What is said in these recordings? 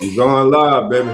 I'm going live, baby.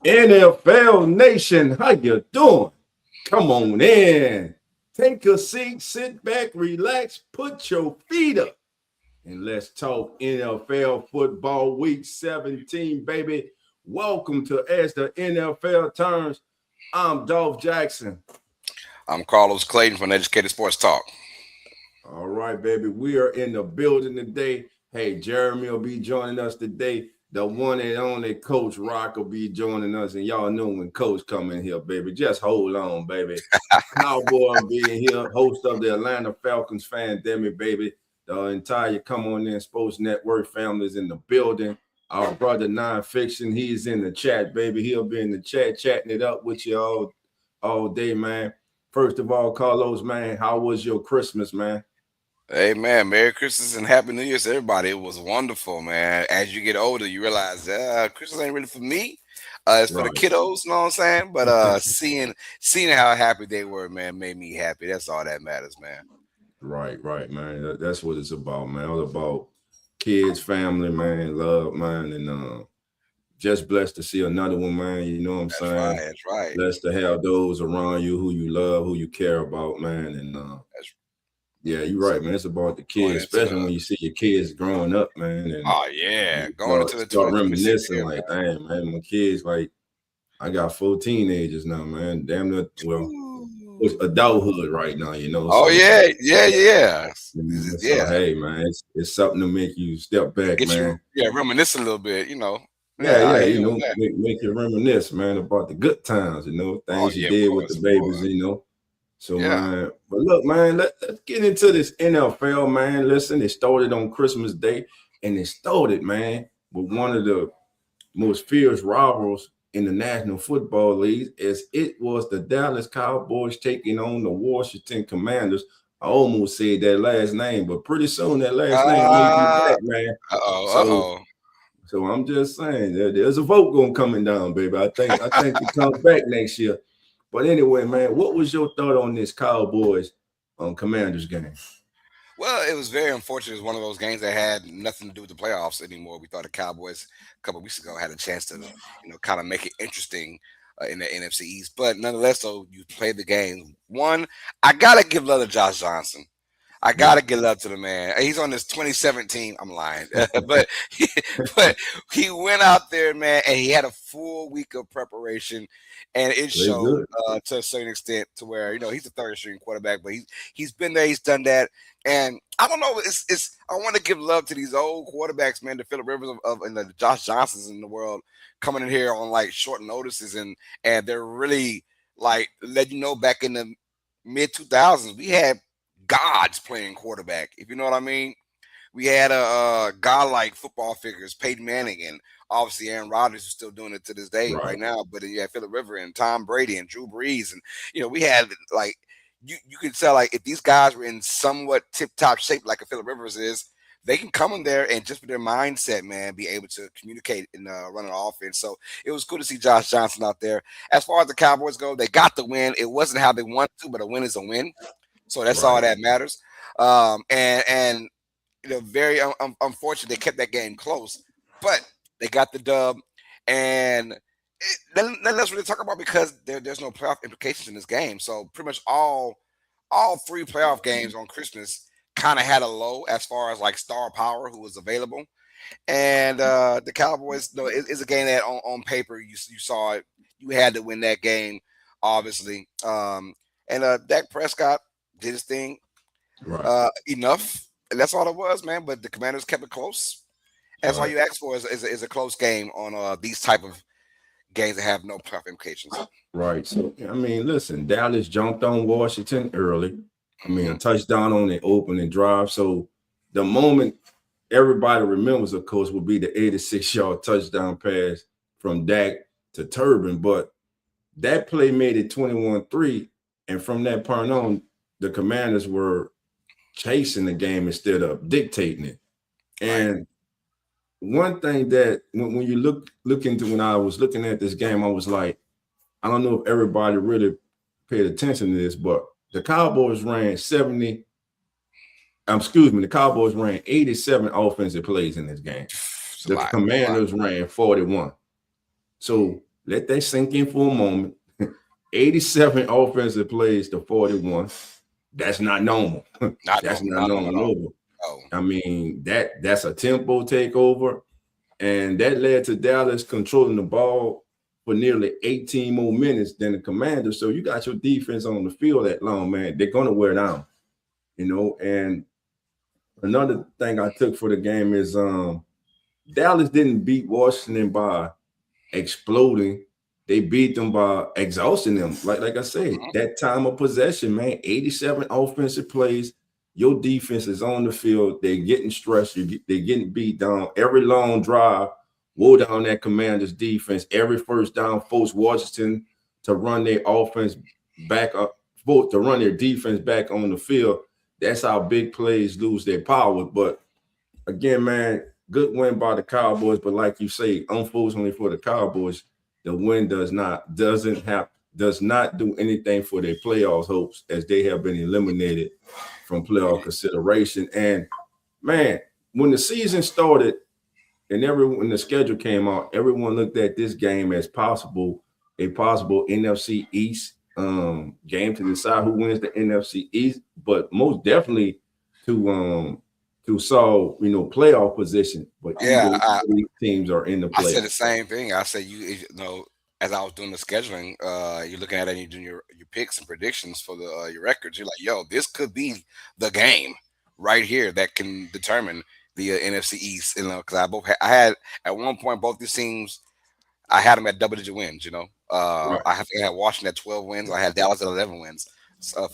NFL Nation, how you doing? Come on in. Take a seat, sit back, relax, put your feet up, and let's talk NFL football week 17, baby. Welcome to As the NFL Turns. I'm Dolph Jackson. I'm Carlos Clayton from Educated Sports Talk. All right, baby. We are in the building today. Hey, Jeremy will be joining us today. The one and only Coach Rock will be joining us. And y'all know when Coach come in here, baby. Just hold on, baby. Cowboy being here, host of the Atlanta Falcons fan, Demi, baby. The entire Come On In Sports Network family is in the building. Our brother Nonfiction, he's in the chat, baby. He'll be in the chat chatting it up with you all day, man. First of all, Carlos, man, how was your Christmas, man? Hey man, Merry Christmas and Happy New Year to everybody. It was wonderful, man. As you get older, you realize Christmas ain't really for me. It's for the Right. kiddos, you know what I'm saying? But seeing how happy they were, man, made me happy. That's all that matters, man. Right, man. That's what it's about, man. All about kids, family, man, love, man, and just blessed to see another one, man. You know what I'm That's right. saying? That's right. Blessed to have those around you who you love, who you care about, man. And That's yeah, you're so right, man. It's about the going kids, into especially the when you see your kids growing up, man, and oh yeah, you going into the start 2026 reminiscing, year, like, man. dang, man, my kids, like, I got 4 teenagers now, man. Damn it. Well, it's Ooh. adulthood right now, you know. Oh So yeah, yeah. So Yeah. hey, man, it's something to make you step back, Get you man. reminisce a little bit, you know. Yeah, Yeah, I yeah, hear you you on know, that. make you reminisce, man, about the good times, Oh things you yeah, of did with the course, of babies, course. So, Yeah. man, but look, man, let's get into this NFL, man. Listen, it started on Christmas Day, and it started, man, with one of the most fierce rivals in the National Football League, as it was the Dallas Cowboys taking on the Washington Commanders. I almost said that last name, but pretty soon that last name may be Uh, back, man. uh-oh, So uh-oh. so I'm just saying there's a vote going coming down, baby. I think it comes back next year. But anyway, man, what was your thought on this Cowboys Commanders game? Well, it was very unfortunate. It was one of those games that had nothing to do with the playoffs anymore. We thought the Cowboys a couple of weeks ago had a chance to, kind of make it interesting in the NFC East. But nonetheless, though, you played the game. One, I gotta give love to Josh Johnson. I Yeah. gotta give love to the man. He's on this 2017. I'm lying, but but he went out there, man, and he had a full week of preparation, and it Very showed good. to a certain extent to where he's a third string quarterback, but he's been there, he's done that, and I don't know. It's I want to give love to these old quarterbacks, man, the Phillip Rivers of and the Josh Johnsons in the world coming in here on like short notices, and they're really like letting you know back in the mid 2000s we had gods playing quarterback, if you know what I mean. We had a godlike football figures, Peyton Manning, and obviously Aaron Rodgers is still doing it to this day Right. right now. But then you had Philip Rivers and Tom Brady and Drew Brees, and we had like you could tell like if these guys were in somewhat tip top shape like a Philip Rivers is, they can come in there and just with their mindset, man, be able to communicate and run an offense. So it was cool to see Josh Johnson out there. As far as the Cowboys go, they got the win. It wasn't how they wanted to, but a win is a win. So that's all Right. that matters. And very unfortunate they kept that game close, but they got the dub. And then let's really talk about because there's no playoff implications in this game. So pretty much all three playoff games on Christmas kind of had a low as far as like star power who was available. And the Cowboys, no, it's a game that on paper you saw it. you had to win that game, obviously. And Dak Prescott did his thing enough, and that's all it was, man. But the Commanders kept it close. That's all you ask for is a close game on these type of games that have no playoff implications. Right. So I mean, listen, Dallas jumped on Washington early. I mean, a touchdown on the opening drive. So the moment everybody remembers, of course, will be the 86-yard touchdown pass from Dak to Turbin. But that play made it 21-3. And from that point on, the Commanders were chasing the game instead of dictating it. And one thing that when you look into, when I was looking at this game, I was like, I don't know if everybody really paid attention to this, but the Cowboys ran 87 offensive plays in this game. The Commanders ran 41. So let that sink in for a moment. 87 offensive plays to 41. That's not normal. That's not normal. I mean, that's a tempo takeover, and that led to Dallas controlling the ball for nearly 18 more minutes than the Commanders. So you got your defense on the field that long, man. They're going to wear down, And another thing I took for the game is Dallas didn't beat Washington by exploding. They beat them by exhausting them. Like I said, that time of possession, man, 87 offensive plays. Your defense is on the field. They're getting stressed. They're getting beat down. Every long drive wore down that Commanders defense. Every first down forced Washington to run their offense back up, to run their defense back on the field. That's how big plays lose their power. But again, man, good win by the Cowboys. But like you say, unfortunately for the Cowboys, the win does not do anything for their playoff hopes, as they have been eliminated from playoff consideration. And man, when the season started and when the schedule came out, everyone looked at this game as a possible NFC East game to decide who wins the NFC East, but most definitely to solve playoff position. But these teams are in the playoffs. I said the same thing. I said as I was doing the scheduling, you're looking at it and you're doing your picks and predictions for your records. You're like, yo, this could be the game right here that can determine the NFC East. Because I had at one point both these teams, I had them at double-digit wins. I think I had Washington at 12 wins. I had Dallas at 11 wins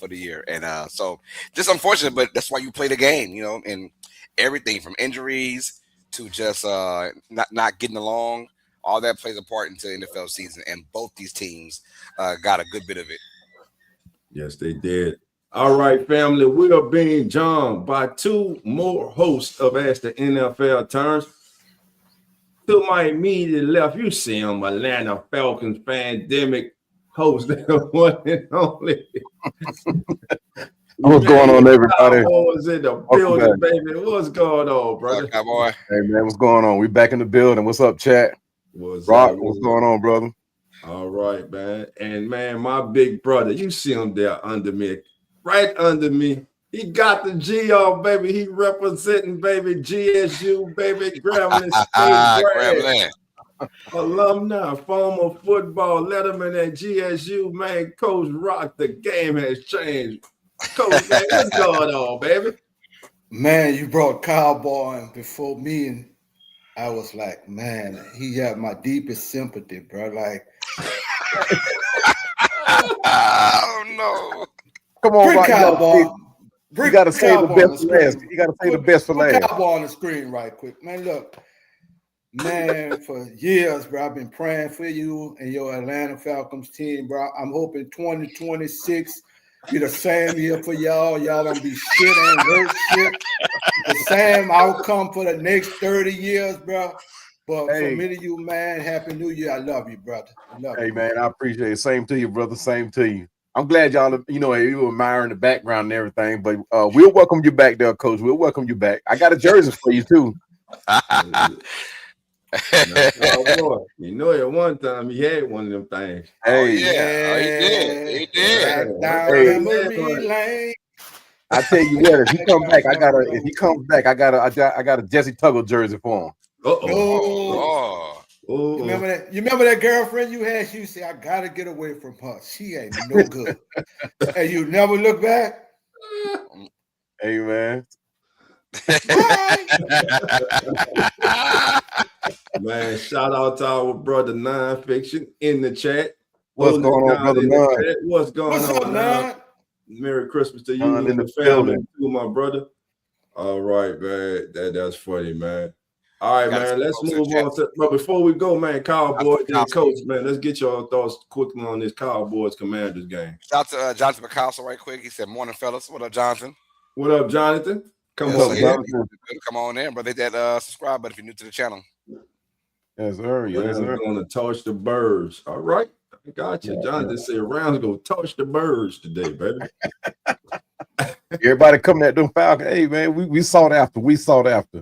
for the year, and so just unfortunate. But that's why you play the game, and everything from injuries to just not getting along. All that plays a part into the NFL season, and both these teams got a good bit of it. Yes, they did. All right, family, we are being joined by two more hosts of As the NFL Turns. To my immediate left, you see him, Atlanta Falcons pandemic host, the one and only. What's going on, everybody? What's in the building, baby? What's going on, brother? Cowboy. Hey, man, what's going on? We back in the building. What's up, chat? What's going on, brother? All right, man. And, man, my big brother, you see him there under me, right under me. He got the G on, baby. He representing, baby, GSU, baby, Grambling State alumni, former football letterman at GSU, man. Coach Rock, the game has changed. Coach, man, what's going on, baby? Man, you brought Cowboy before me, and I was like, man, he had my deepest sympathy, bro. Like, oh no! Come on, Rock, Cowboy. You gotta say the best for last. You gotta say the best for last. Cowboy on the screen, right quick, man. Look, man, for years, bro, I've been praying for you and your Atlanta Falcons team, bro. I'm hoping 2026 be the same year for y'all. Y'all gonna be shit and worse shit. The same outcome for the next 30 years, bro. But for me to you, man, Happy New Year. I love you, brother. I love you. Man, I appreciate it. Same to you, brother. Same to you. I'm glad y'all, you were admiring the background and everything, but we'll welcome you back there, Coach. We'll welcome you back. I got a jersey for you, too. You know, at one time he had one of them things. He did. I tell you what, if he comes back, I got a Jesse Tuggle jersey for him. Oh, You remember that? You remember that girlfriend you had? She say, "I gotta get away from her. She ain't no good." And you never look back. Hey, man. man, shout out to our brother Nonfiction in the chat. What's going on, brother None? What's going What's on, up, None? Merry Christmas to you None and in the the family building. too, my brother. All right, man. That's funny, man. All right, man. Let's move on to. But before we go, man, Cowboys and Coach, man, let's get your thoughts quickly on this Cowboys Commanders game. Shout out to Jonathan McCaustle right quick. He said, "Morning, fellas. What up, Jonathan? What up, Jonathan? Come Yes, on, Jonathan. Come on in, brother. Hit that subscribe button if you're new to the channel. Yes, sir. Yes, sir. Going to touch the birds. All right, I got you. Jonathan said, "Rounds gonna touch the birds today, baby." Everybody coming at them Falcons. Hey, man, we sought after. We sought after.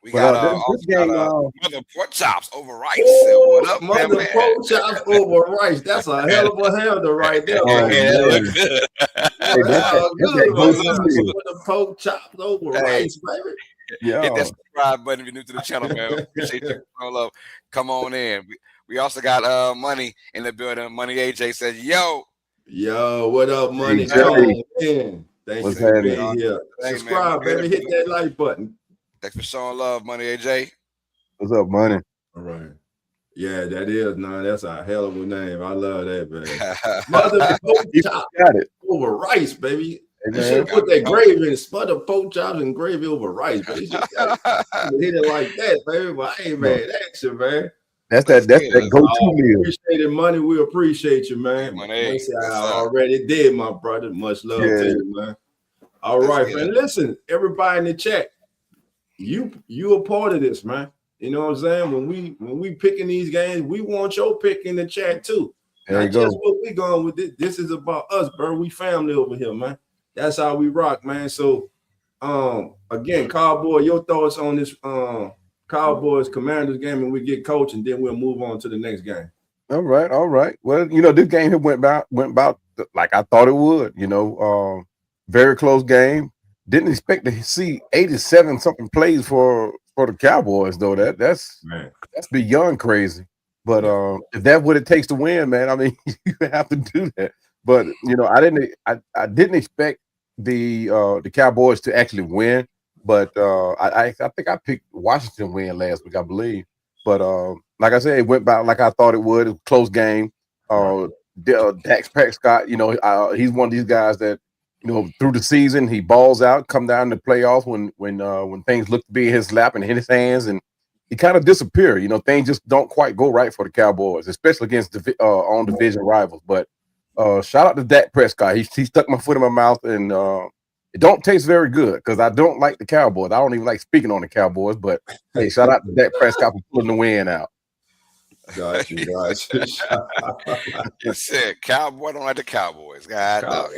We got this game, mother pork chops over rice. What up, mother pork chops over rice? That's a hell of a handle right there. That look good. Mother pork chops over rice, baby. Yeah. Hit that subscribe button if you're new to the channel, man. Appreciate you. Love. Come on in. We also got Money in the building. Money AJ says, "Yo, what up, Money? Come on in. Thanks for being here. Subscribe, baby. Hit that like button. Thanks for showing love, Money AJ. What's up, Money? All right. Yeah, that is that's a hell of a name. I love that, man. Mother pork chops over rice, baby. You should put that gravy in, sputter pork chops and gravy over rice, baby. You hit it like that, baby. But hey, man, action, man. That's that go-to meal. Appreciate it, Money. We appreciate you, man. Money, I already did, my brother. Much love to you, man. All right, man. Listen, everybody in the chat, you a part of this, man. You know what I'm saying? When we picking these games, we want your pick in the chat too. Not just what we going with this. This is about us, bro. We family over here, man. That's how we rock, man. So, again, Cowboy, your thoughts on this Cowboys Commanders game, and we get Coach, and then we'll move on to the next game. All right. Well, this game went about like I thought it would. Very close game. Didn't expect to see 87 something plays for the Cowboys though. That's beyond crazy. But if that's what it takes to win, man, I mean, you have to do that. But I didn't expect the Cowboys to actually win. But I think I picked Washington win last week, I believe. But like I said, it went by like I thought it would. It was a close game. Dak Prescott, he's one of these guys that, through the season he balls out, come down to the playoffs when things look to be in his lap and in his hands, and he kind of disappear. Things just don't quite go right for the Cowboys, especially against on division rivals. But shout out to Dak Prescott. He stuck my foot in my mouth, and it don't taste very good because I don't like the Cowboys. I don't even like speaking on the Cowboys. But hey, shout out to Dak Prescott for pulling the win out. Got you. You said Cowboy don't like the Cowboys. Cowboy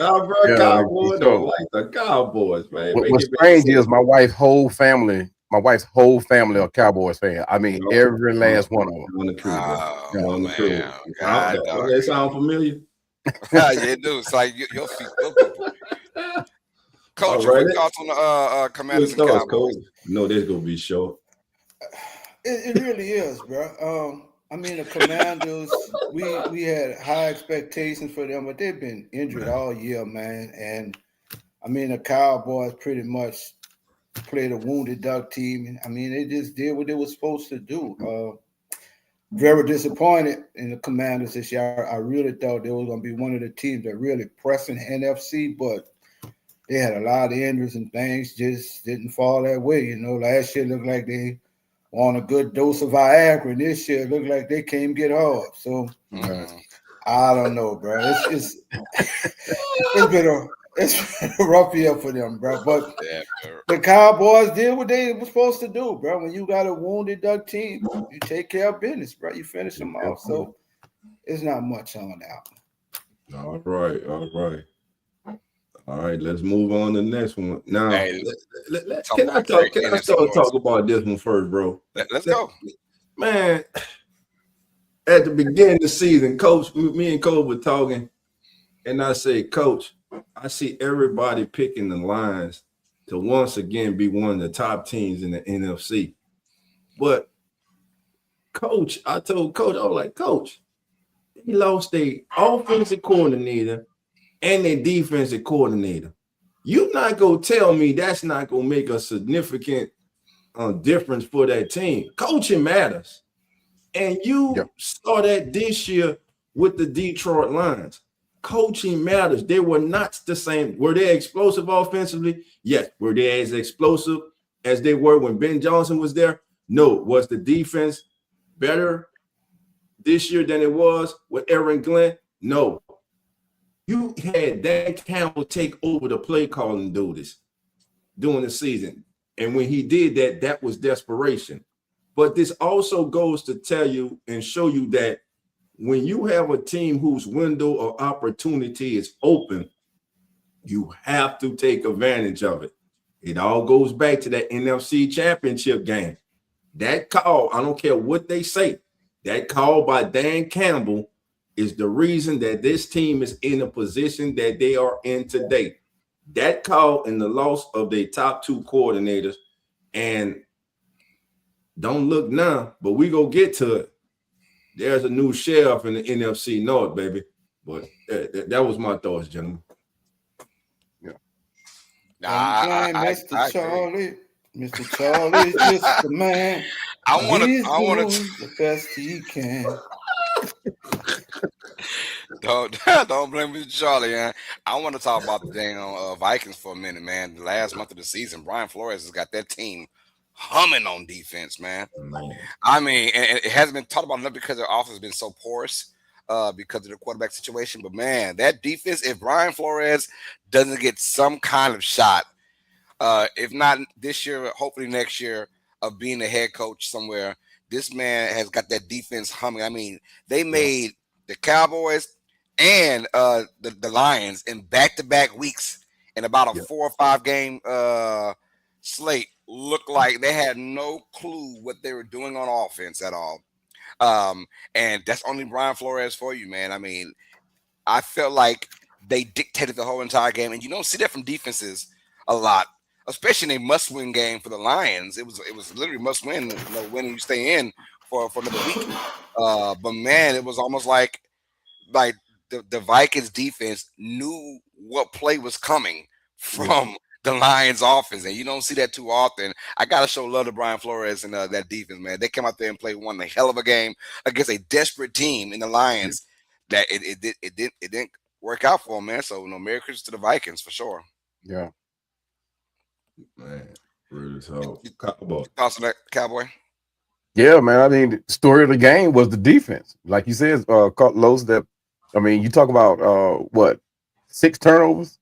don't like the Cowboys, man. What's strange is my wife's whole family are Cowboys fans. I mean, every last one of them. On the crew. They sound familiar? Yeah, it do. It's like your feet. Coach, what thoughts on the Commanders and Cowboys? No, this gonna be short. It really is, bro. I mean, the Commanders, we had high expectations for them, but they've been injured all year, man. And I mean, the Cowboys pretty much played a wounded duck team. And I mean, they just did what they were supposed to do. Very disappointed in the Commanders this year. I really thought they were going to be one of the teams that really pressing NFC, but they had a lot of injuries and things just didn't fall that way. Last year looked like they on a good dose of Viagra, and this year it looked like they can't get hard. So I don't know, bro. It's been a rough year for them, bro. But the Cowboys did what they were supposed to do, bro. When you got a wounded duck team, you take care of business, bro. You finish them off. So it's not much on out. All right, let's move on to the next one. Now, can I talk about this one first, bro? Let's go. Man, at the beginning of the season, Coach, me and Coach were talking, and I said, Coach, I see everybody picking the Lions to once again be one of the top teams in the NFC. But Coach, I told Coach, I was like, Coach, he lost their offensive coordinator and their defensive coordinator. You not gonna tell me that's not gonna make a significant difference for that team. Coaching matters. And you saw that this year with the Detroit Lions. Coaching matters. They were not the same. Were they explosive offensively? Yes. Were they as explosive as they were when Ben Johnson was there? No. Was the defense better this year than it was with Aaron Glenn? No. You had Dan Campbell take over the play calling duties during the season. And when he did that, that was desperation. But this also goes to tell you and show you that when you have a team whose window of opportunity is open, you have to take advantage of it. It all goes back to that NFC Championship game. That call, I don't care what they say, that call by Dan Campbell is the reason that this team is in the position that they are in today. That call and the loss of their top two coordinators, and don't look now, but we go get to it. There's a new sheriff in the NFC North, baby. But that was my thoughts, gentlemen. Yeah. Mr. Charlie. Mr. Charlie is just the man. I want to the best he can. Don't blame Mr. Charlie, man. I want to talk about the dang Vikings for a minute, man. The last month of the season, Brian Flores has got that team humming on defense, man. I mean, and it hasn't been talked about enough because their offense has been so porous because of the quarterback situation. But man, that defense, if Brian Flores doesn't get some kind of shot, if not this year, hopefully next year, of being a head coach somewhere, this man has got that defense humming. I mean, they made the Cowboys and the Lions in back-to-back weeks in about a 4 or 5 game slate look like they had no clue what they were doing on offense at all. And that's only Brian Flores for you, man. I mean, I felt like they dictated the whole entire game, and you don't see that from defenses a lot, especially in a must-win game for the Lions. It was literally must-win, win and you stay in for another week. But man, it was almost like the Vikings defense knew what play was coming from the Lions offense, and you don't see that too often. I gotta show love to Brian Flores and that defense, man. They came out there and played one hell of a game against a desperate team in the Lions. That it didn't work out for them, man. So Merry Christmas to the Vikings for sure. Yeah, man. Really so Cowboy. Thoughts on that, Cowboy? Yeah, man. I mean, the story of the game was the defense, like you said, Los. That I mean, you talk about 6 turnovers.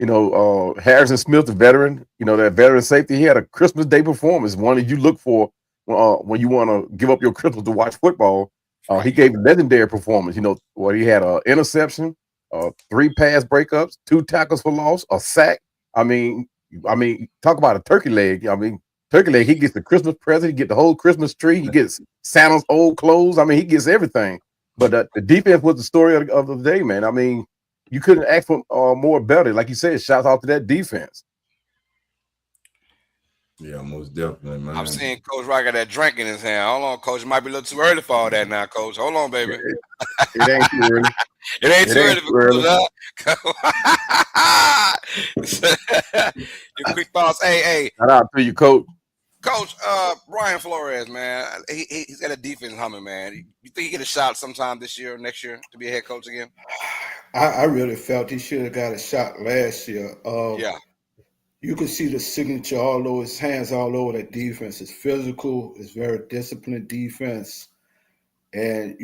Harrison Smith, the veteran, that veteran safety, he had a Christmas Day performance, one that you look for when you want to give up your Christmas to watch football. He gave a legendary performance. He had an interception, 3 pass breakups, 2 tackles for loss, a sack. I mean, talk about a turkey leg. I mean, turkey leg, he gets the Christmas present, he gets the whole Christmas tree, he gets Santa's old clothes. I mean, he gets everything. But the defense was the story of the day, man. I mean, you couldn't ask for more better. Like you said, shout out to that defense. Yeah, most definitely, man. I'm seeing Coach Rock got that drink in his hand. Hold on, Coach. It might be a little too early for all that now, Coach. Hold on, baby. It ain't too early. It ain't too early for Coach. Your quick thoughts. Hey. Shout out to you, Coach. Coach, Brian Flores, man. He's got a defense humming, man. You think he get a shot sometime this year or next year to be a head coach again? I really felt he should have got a shot last year. You can see the signature all over his hands, all over that defense. It's physical. It's very disciplined defense. And,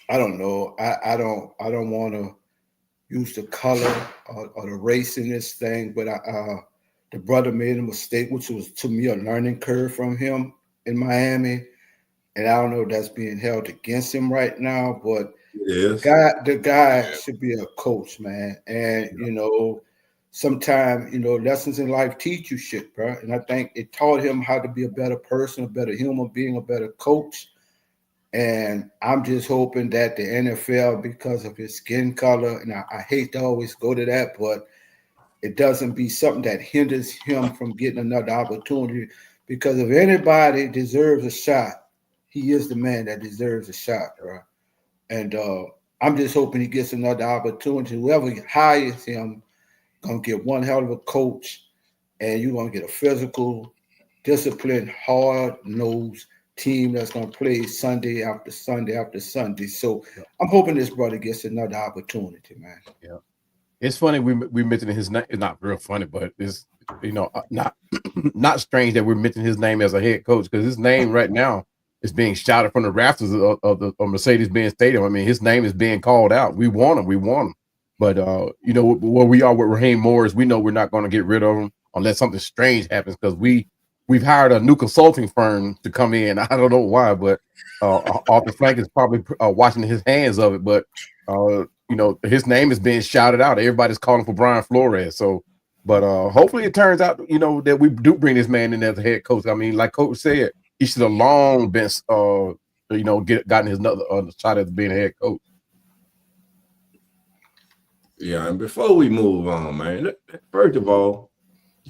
I don't know. I don't want to use the color or the race in this thing, but the brother made a mistake, which was, to me, a learning curve from him in Miami. And I don't know if that's being held against him right now, but the guy should be a coach, man. And, sometimes, lessons in life teach you shit, bro. And I think it taught him how to be a better person, a better human being, a better coach. And I'm just hoping that the NFL, because of his skin color, and I hate to always go to that, but it doesn't be something that hinders him from getting another opportunity. Because if anybody deserves a shot, he is the man that deserves a shot, bro. And I'm just hoping he gets another opportunity. Whoever hires him gonna get one hell of a coach, and you're gonna get a physical, disciplined, hard-nosed team that's gonna play Sunday after Sunday after Sunday. So I'm hoping this brother gets another opportunity, man. Yeah, it's funny we mentioned his name. It's not real funny, but it's not strange that we're mentioning his name as a head coach, because his name right now is being shouted from the rafters of the Mercedes-Benz Stadium. I mean, his name is being called out. We want him. But where we are with Raheem Morris, we know we're not going to get rid of him unless something strange happens, because we've hired a new consulting firm to come in. I don't know why, but Arthur Flank is probably washing his hands of it. But his name is being shouted out. Everybody's calling for Brian Flores. So, but hopefully it turns out that we do bring this man in as a head coach. I mean, like Coach said, he should have long been gotten his another shot at being a head coach. Yeah, and before we move on, man, first of all,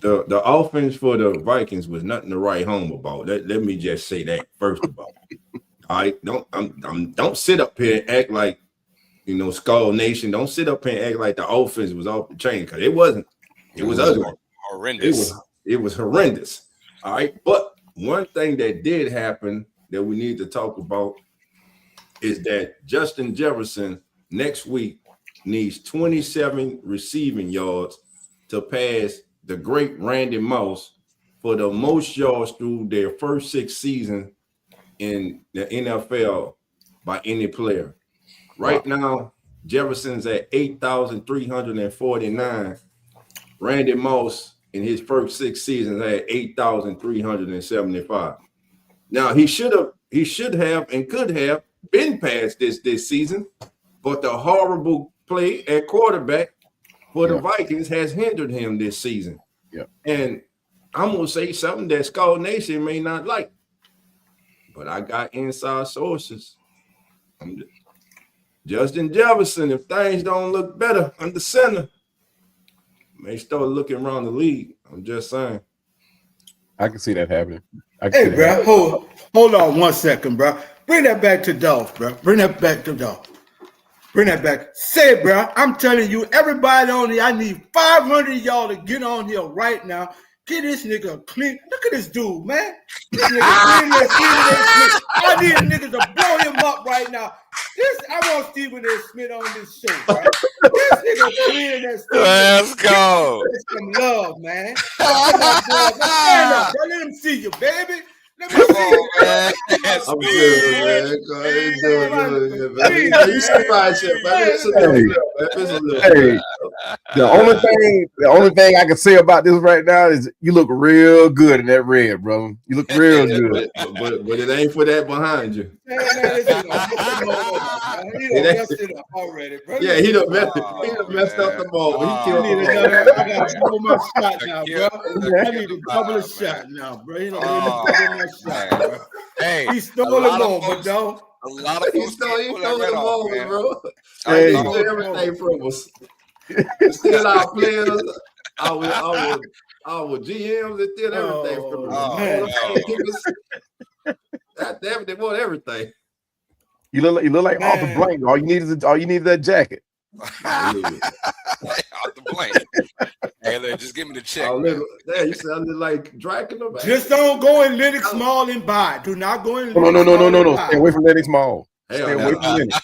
the offense for the Vikings was nothing to write home about. Let me just say that first of all. All right, don't sit up here and act like Skull Nation. Don't sit up here and act like the offense was off the chain, because it wasn't. It was ugly, horrendous. It was horrendous. All right, but one thing that did happen that we need to talk about is that Justin Jefferson next week needs 27 receiving yards to pass the great Randy Moss for the most yards through their first 6 seasons in the NFL by any player. Right now, Jefferson's at 8,349. Randy Moss in his first 6 seasons had 8,375. Now he should have and could have been past this season, but the horrible play at quarterback for the Vikings has hindered him this season. Yeah. And I'm gonna say something that Skull Nation may not like, but I got inside sources. Justin Jefferson, if things don't look better under center, may start looking around the league. I'm just saying. I can see that happening. Hey, bro, hold on 1 second, bro. Bring that back to Dolph, bro. Bring that back to Dolph. Bring that back. Say, bro, I'm telling you, everybody on here, I need 500 of y'all to get on here right now. Get this nigga clean. Look at this dude, man. This nigga clean as Stephen A. Smith. I need a nigga to blow him up right now. I want Stephen A. Smith on this show, bro. This nigga clean as Stephen. Let's go. Some love, man. Stand up, bro. Let him see you, baby. Let me see you, man. I'm good, man. You surprised him, man. Hey, the only thing I can say about this right now is you look real good in that red, bro. You look real good. But it ain't for that behind you. Man, he messed it up already, bro. Yeah, he done messed up the ball. He killed I got to double my shot now, bro. I need to double a shot now, bro. He don't need to double my shot, bro. Hey, he stole a moment, though. A lot of folks stole the moment, bro. Hey. He stole everything from us. Still our players, our GMs, and still everything from us. God damn it, they want everything. You look like Arthur Blank. All you need is that jacket. Off the blank. Hey, look, just give me the check. You sounded like Dracula. Man. Just don't go in Lennox Mall and buy. Do not go in. No. Stay away from Lennox Mall. Stay away from Lennox.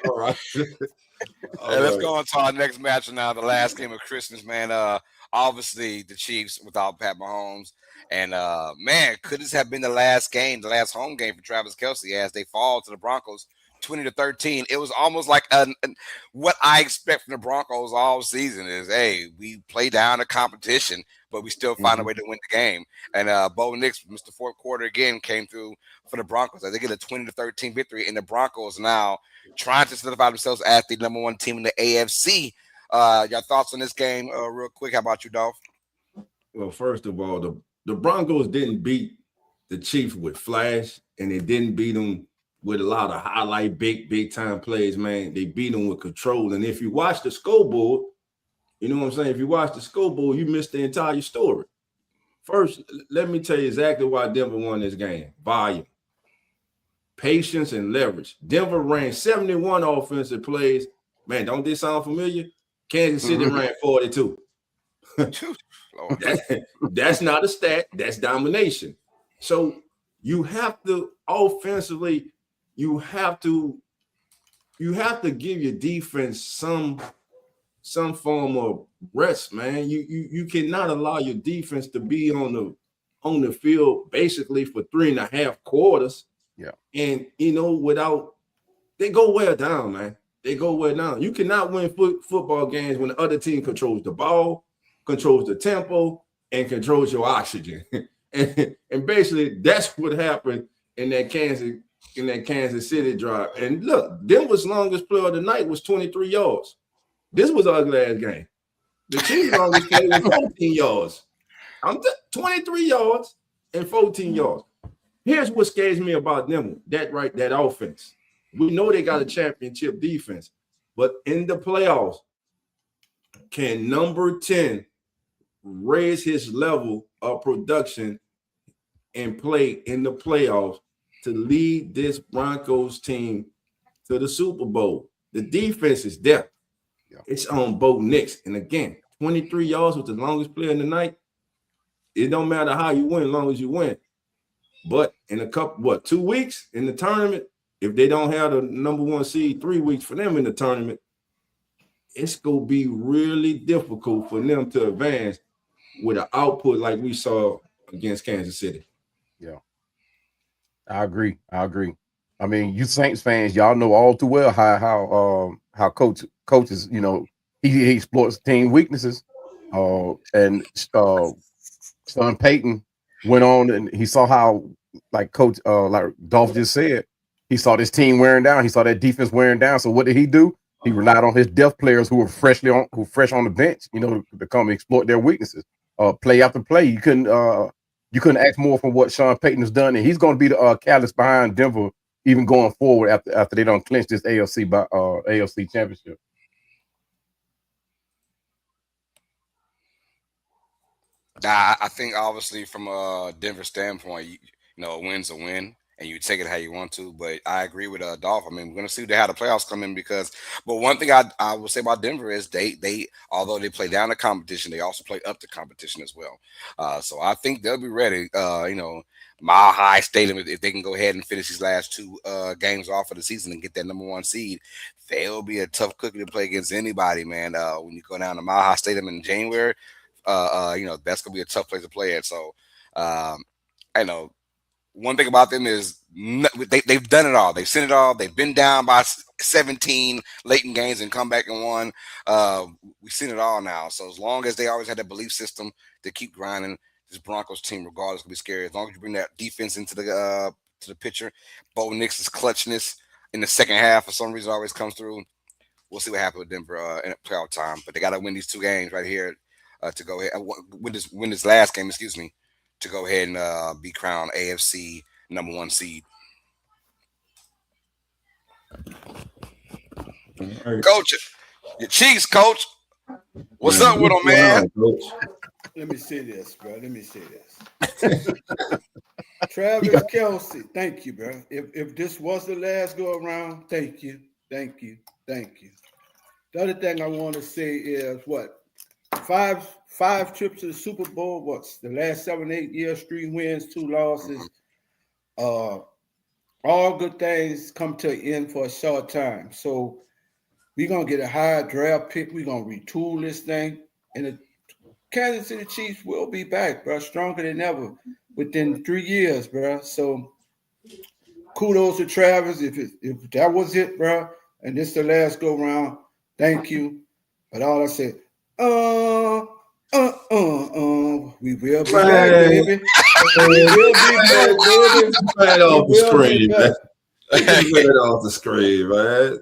All right. Let's go on to our next match now. The last game of Christmas, man. Obviously the Chiefs without Pat Mahomes, and man, could this have been the last home game for Travis Kelce as they fall to the Broncos 20-13. It was almost like what I expect from the Broncos all season is, hey, we play down the competition, but we still find a way to win the game. And Bo Nix, Mr. Fourth Quarter again, came through for the Broncos. They get a 20-13 victory, and the Broncos now trying to solidify themselves as the number 1 team in the AFC. Your thoughts on this game real quick? How about you, Dolph? Well, first of all, the Broncos didn't beat the Chiefs with flash, and they didn't beat them with a lot of highlight, big time plays, man. They beat them with control. And if you watch the scoreboard, you know what I'm saying? If you watch the scoreboard, you missed the entire story. First, let me tell you exactly why Denver won this game. Volume, patience, and leverage. Denver ran 71 offensive plays. Man, don't this sound familiar? Kansas City ran 42. That's not a stat. That's domination. So you have to offensively, you have to give your defense some form of rest, man. You cannot allow your defense to be on the field basically for 3.5 quarters. Yeah. And without they go well down, man. They go well down. You cannot win football games when the other team controls the ball, controls the tempo, and controls your oxygen. and basically that's what happened in that Kansas City drive. And look, Denver's longest play of the night was 23 yards. This was an ugly ass game. The Chiefs' longest play was 14 yards. 23 yards and 14 yards. Here's what scares me about them, that offense. We know they got a championship defense, but in the playoffs, can number 10 raise his level of production and play in the playoffs to lead this Broncos team to the Super Bowl? The defense is there. Yeah. It's on Bo Nix. And again, 23 yards was the longest play in the night. It don't matter how you win as long as you win. But in 2 weeks in the tournament, if they don't have the number 1 seed, 3 weeks for them in the tournament, it's going to be really difficult for them to advance with an output like we saw against Kansas City. Yeah. I agree. I mean, you Saints fans, y'all know all too well how coaches, he exploits team weaknesses. And Sean Payton went on and he saw how, like Dolph just said, he saw this team wearing down. He saw that defense wearing down. So what did he do? He relied on his depth players who were fresh on the bench, to come and exploit their weaknesses. Play after play, you couldn't ask more from what Sean Payton has done, and he's going to be the catalyst behind Denver even going forward after they don't clinch this AFC championship. I think obviously from a Denver standpoint, a win's a win, and you take it how you want to. But I agree with Dolph. I mean, we're going to see how the playoffs come in but one thing I will say about Denver is they although they play down the competition, they also play up the competition as well. So I think they'll be ready. Mile High Stadium, if they can go ahead and finish these last 2 games off of the season and get that number 1 seed, they'll be a tough cookie to play against anybody, man. When you go down to Mile High Stadium in January, that's gonna be a tough place to play at. So, I know one thing about them is they've done it all. They've seen it all. They've been down by 17 late in games and come back and won. We've seen it all now. So as long as they always had that belief system to keep grinding, this Broncos team, regardless, will be scary. As long as you bring that defense into the picture, Bo Nix's clutchness in the second half for some reason always comes through. We'll see what happens with Denver in playoff time. But they got to win these 2 games right here to go ahead. Win this last game, to go ahead and be crowned AFC number 1 seed. Right. Coach, your Chiefs, Coach. What's up with them, man? Let me say this, bro. Travis Kelce, thank you, bro. If this was the last go around, thank you. The other thing I want to say is what? 5 trips to the Super Bowl. What's the last 7-8 years? 3 wins, 2 losses. All good things come to an end for a short time. So we're gonna get a high draft pick. We're gonna retool this thing, and the Kansas City Chiefs will be back, bro, stronger than ever within 3 years, bro. So kudos to Travis. If that was it, bro, and this the last go round, thank you. But all I said, we will be back, baby. We will be back, baby. Right off the screen, man. Right off the screen, man.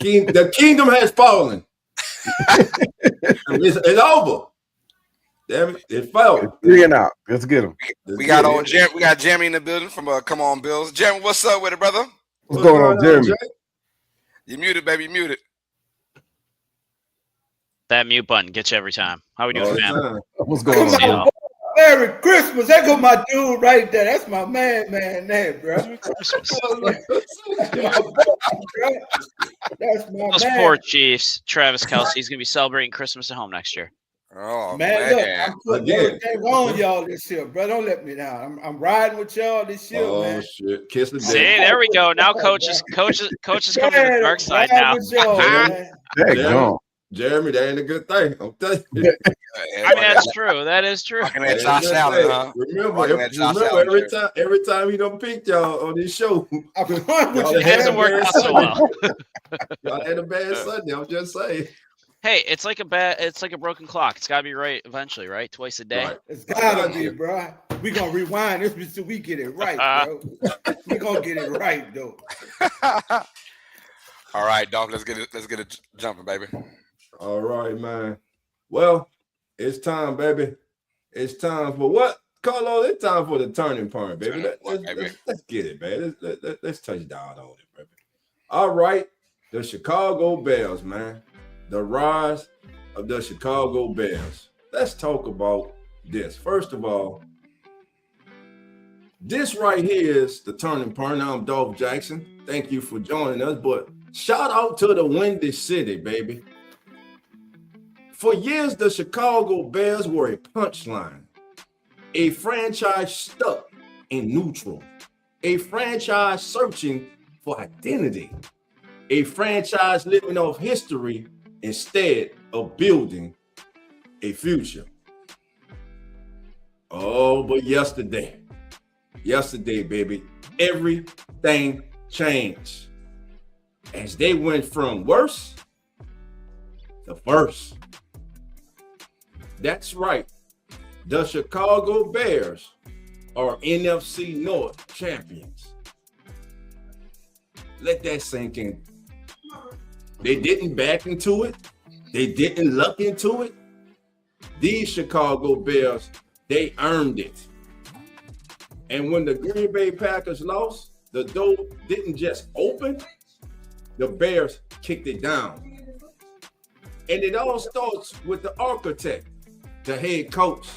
The kingdom has fallen. It's over. Damn it, it fell. 3 and out. Let's get them. We got Jeremy in the building from Come On Bills. Jeremy, what's up with it, brother? What's going on, Jeremy? You muted, baby. You muted. That mute button gets you every time. How we doing, man? What's going on? Merry Christmas. There go my dude right there. That's my man there, bro. Christmas. That's my boy, bro. That's my Those man. poor Chiefs. Travis Kelce's gonna be celebrating Christmas at home next year. Oh Man, look, man. I'm putting everything on y'all this year, bro. Don't let me down. I'm riding with y'all this year, Oh man. shit! Kiss the See, day. there we go. Now coach is coming to the dark side riding now. with y'all, man. There you go. Jeremy, that ain't a good thing. I'm telling you. I mean, that's true. That is true. Rocking That that ain't a Josh good Allen, thing. huh? Remember, Rocking that Josh remember Allen every time he don't pick y'all on this show, I'm going with y'all you, It hasn't man. worked out so well. y'all had a bad Sunday. I'm just saying. Hey, it's like a broken clock. It's gotta be right eventually, right? Twice a day. Right. It's gotta be, bro. We gonna rewind this until we get it right, bro. We gonna get it right, though. All right, Dolph. Let's get it jumping, baby. All right, man. Well, it's time, baby. It's time for what? Carlo, it's time for the turning point, baby. Let's get it, man. Let's touch down on it, baby. All right. The Chicago Bears, man. The rise of the Chicago Bears. Let's talk about this. First of all, this right here is the turning point. I'm Dolph Jackson. Thank you for joining us. But shout out to the Windy City, baby. For years, the Chicago Bears were a punchline, a franchise stuck in neutral, a franchise searching for identity, a franchise living off history instead of building a future. Oh, but yesterday, baby, everything changed as they went from worse to first. That's right. The Chicago Bears are NFC North champions. Let that sink in. They didn't back into it. They didn't luck into it. These Chicago Bears, they earned it. And when the Green Bay Packers lost, the door didn't just open, the Bears kicked it down. And it all starts with the architect, the head coach.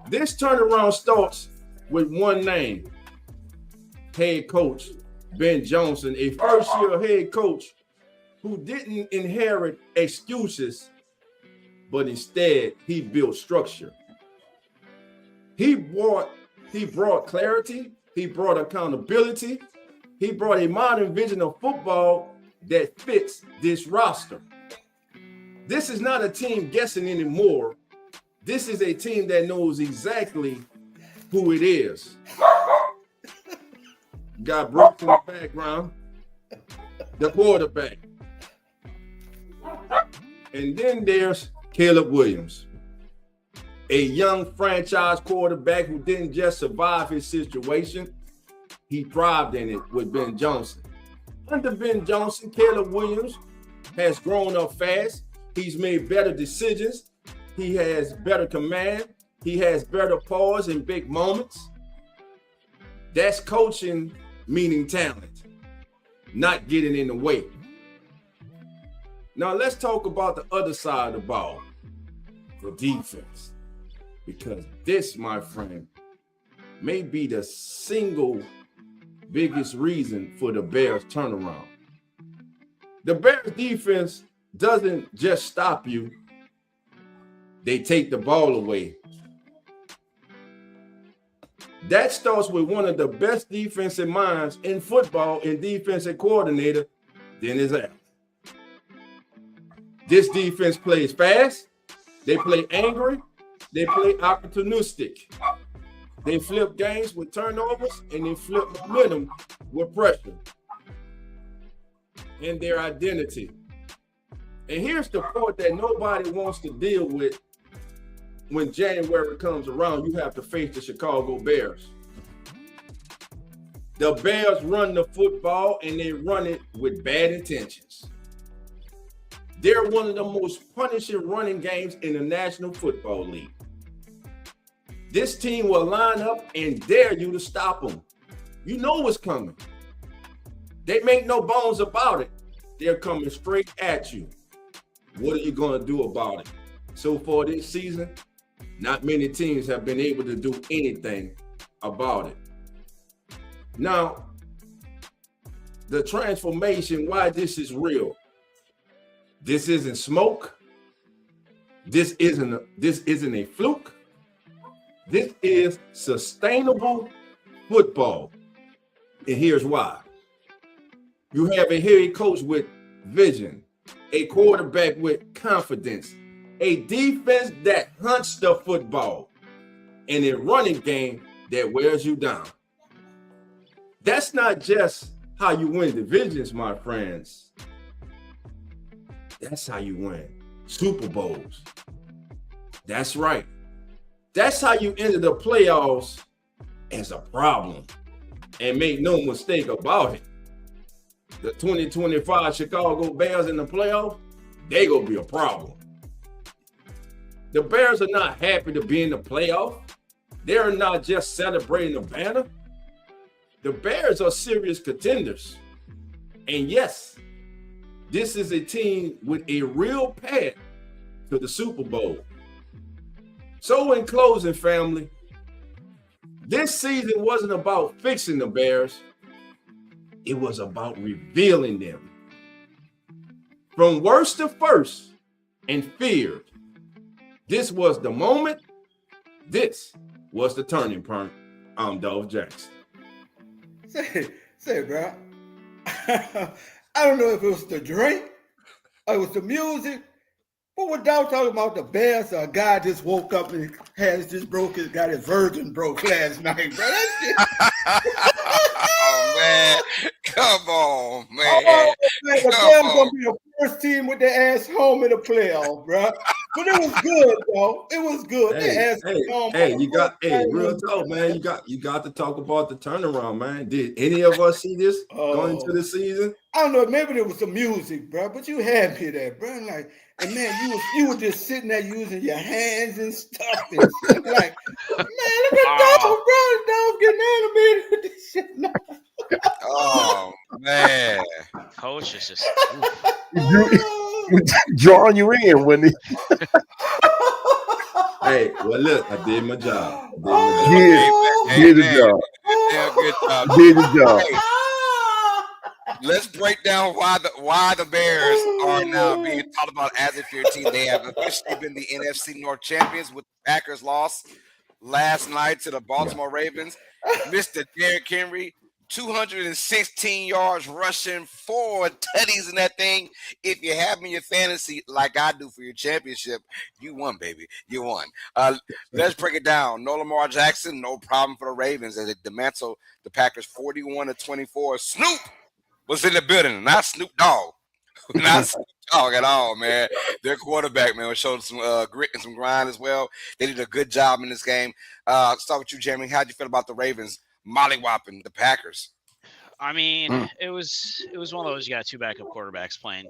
This turnaround starts with one name, head coach Ben Johnson, a first-year head coach who didn't inherit excuses, but instead he built structure. He brought clarity, he brought accountability, he brought a modern vision of football that fits this roster. This is not a team guessing anymore. This is a team that knows exactly who it is. Got Brooks in the background, the quarterback. And then there's Caleb Williams, a young franchise quarterback who didn't just survive his situation, he thrived in it with Ben Johnson. Under Ben Johnson, Caleb Williams has grown up fast. He's made better decisions. He has better command. He has better pause in big moments. That's coaching, meaning talent, not getting in the way. Now let's talk about the other side of the ball, the defense. Because this, my friend, may be the single biggest reason for the Bears turnaround. The Bears defense doesn't just stop you, they take the ball away. That starts with one of the best defensive minds in football and defensive coordinator, Dennis Allen. This defense plays fast, they play angry, they play opportunistic. They flip games with turnovers and they flip momentum with pressure and their identity. And here's the part that nobody wants to deal with when January comes around. You have to face the Chicago Bears. The Bears run the football and they run it with bad intentions. They're one of the most punishing running games in the National Football League. This team will line up and dare you to stop them. You know what's coming. They make no bones about it. They're coming straight at you. What are you going to do about it? So far this season, Not many teams have been able to do anything about it. Now, the transformation, why this is real. This isn't smoke. This isn't a fluke. This is sustainable football. And here's why. You have a head coach with vision, a quarterback with confidence, a defense that hunts the football, and a running game that wears you down. That's not just how you win divisions, my friends. That's how you win Super Bowls. That's right. That's how you enter the playoffs as a problem. And make no mistake about it. The 2025 Chicago Bears in the playoffs, they gonna be a problem. The Bears are not happy to be in the playoff. They're not just celebrating the banner. The Bears are serious contenders. And yes, this is a team with a real path to the Super Bowl. So in closing, family, this season wasn't about fixing the Bears. It was about revealing them. From worst to first and feared. This was the moment. This was the turning point. I'm Dolph Jackson. Say, bro. I don't know if it was the drink or it was the music, but what Dolph talking about the Bears, a guy just woke up and got his virgin broke last night, bro. Oh, man. Come on, man. Oh, man. The Bears going to be the first team with their ass home in the playoff, bro. But it was good, though. It was good. Real talk, man. You got to talk about the turnaround, man. Did any of us see this going into the season? I don't know. Maybe it was the music, bro. But you had me there, bro. Like, and man, you were just sitting there using your hands and stuff. And shit. Like, man, look at Dog, bro. Dog getting animated with this shit now. Oh, man. Coach is just drawing you in when he Hey, well, look, I did my job. did the job. Yeah, good job. Did the job. Hey, let's break down why the Bears are now being talked about as if your team. They have officially been the NFC North champions with the Packers loss last night to the Baltimore Ravens. Mr. Derrick Henry, 216 yards rushing, 4 tutties in that thing. If you have me in your fantasy like I do for your championship, you won, baby. You won. Let's break it down. No Lamar Jackson, no problem for the Ravens as they dismantle the Packers 41-24. Snoop was in the building, not Snoop Dogg. Not Snoop Dogg at all, man. Their quarterback, man, showed some grit and some grind as well. They did a good job in this game. Start with you, Jeremy. How'd you feel about the Ravens mollywopping the Packers? I mean, it was one of those, you got 2 backup quarterbacks playing.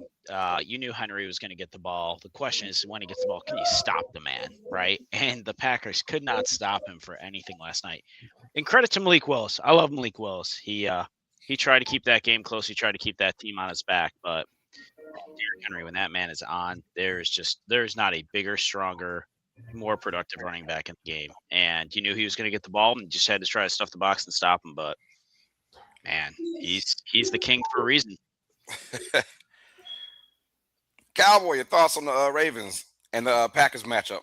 You knew Henry was going to get the ball. The question is, when he gets the ball, can you stop the man, right? And the Packers could not stop him for anything last night. And credit to Malik Willis. I love Malik Willis. He tried to keep that game close. He tried to keep that team on his back. But Derrick Henry, when that man is on, there's not a bigger, stronger, more productive running back in the game. And you knew he was going to get the ball and just had to try to stuff the box and stop him. But man, he's the king for a reason. Cowboy, your thoughts on the Ravens and the Packers matchup?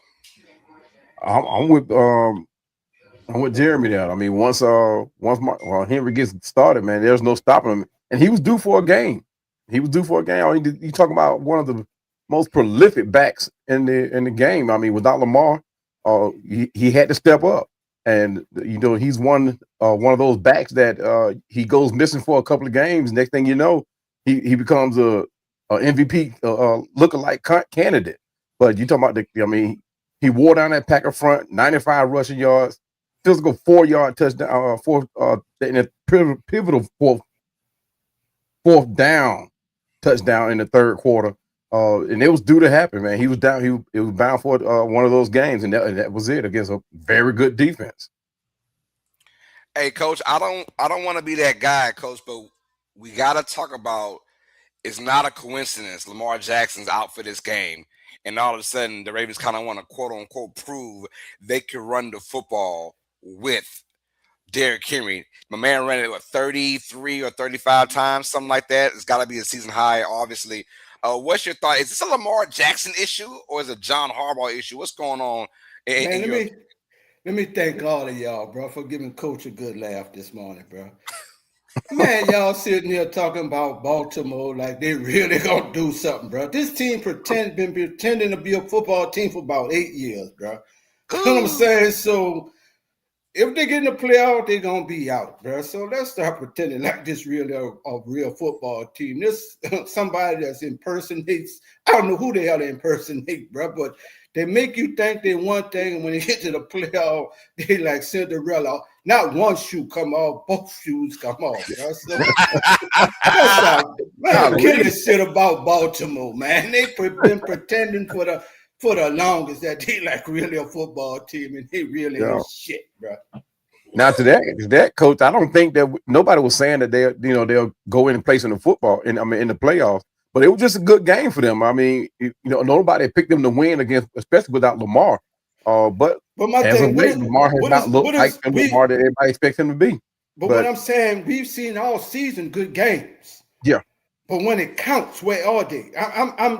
I'm with Jeremy there. I mean, once Henry gets started, man, there's no stopping him. And he was due for a game. You talking about one of the most prolific backs in the game. I mean, without Lamar, he had to step up. And he's one of those backs that he goes missing for a couple of games. Next thing you know, he becomes a MVP lookalike candidate. But you talking about he wore down that Packer front, 95 rushing yards, physical 4-yard touchdown, in a pivotal fourth down touchdown in the third quarter. And it was due to happen, man. He was down. It was bound for one of those games, and that was it against a very good defense. Hey, Coach, I don't want to be that guy, Coach, but we got to talk about. It's not a coincidence. Lamar Jackson's out for this game. and all of a sudden the Ravens kind of want to quote unquote prove they can run the football with Derrick Henry. My man ran it 33 or 35 times, something like that. It's got to be a season high, obviously. What's your thought? Is this a Lamar Jackson issue or is it a John Harbaugh issue? What's going on? Let me thank all of y'all, bro, for giving Coach a good laugh this morning, bro. Man, y'all sitting here talking about Baltimore like they really gonna do something, bro. This team been pretending to be a football team for about 8 years, bro. You know what I'm saying? So if they get in the playoff, they're gonna be out, bro. So let's start pretending like this really a real football team. This somebody that's impersonates. I don't know who the hell they impersonate, bro, but they make you think they one thing, and when they get to the playoff, they like Cinderella. Not one shoe come off, both shoes come off, bro. So that's all. Man, kill this shit about Baltimore, man. They've been pretending for the longest that they like really a football team, and they really ain't shit, bro. Now to that coach, I don't think that nobody was saying that they'll go in and place in the football in the playoffs, but it was just a good game for them. I mean, nobody picked them to win against, especially without Lamar. But my thing, Lamar has not looked like the Lamar that everybody expects him to be. But what I'm saying, we've seen all season good games. Yeah. But when it counts, where are they?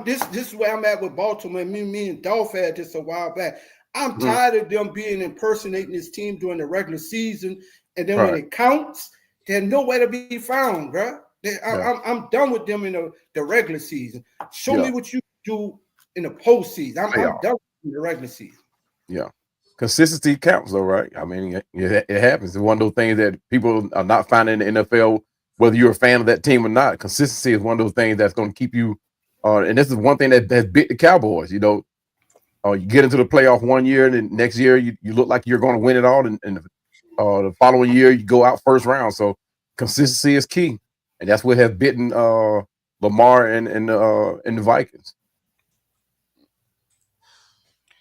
This is where I'm at with Baltimore. Me and Dolph had this a while back. I'm tired of them being impersonating this team during the regular season, and then when it counts, they're nowhere to be found, bro. I'm done with them in the regular season. Show me what you do in the postseason. I'm done with the regular season. Yeah. Consistency counts, though, right? I mean, it happens. It's one of those things that people are not finding in the NFL, whether you're a fan of that team or not. Consistency is one of those things that's going to keep you. And this is one thing that has bit the Cowboys. You get into the playoff one year, and then next year you look like you're going to win it all, and the following year you go out first round. So consistency is key, and that's what has bitten Lamar and the Vikings.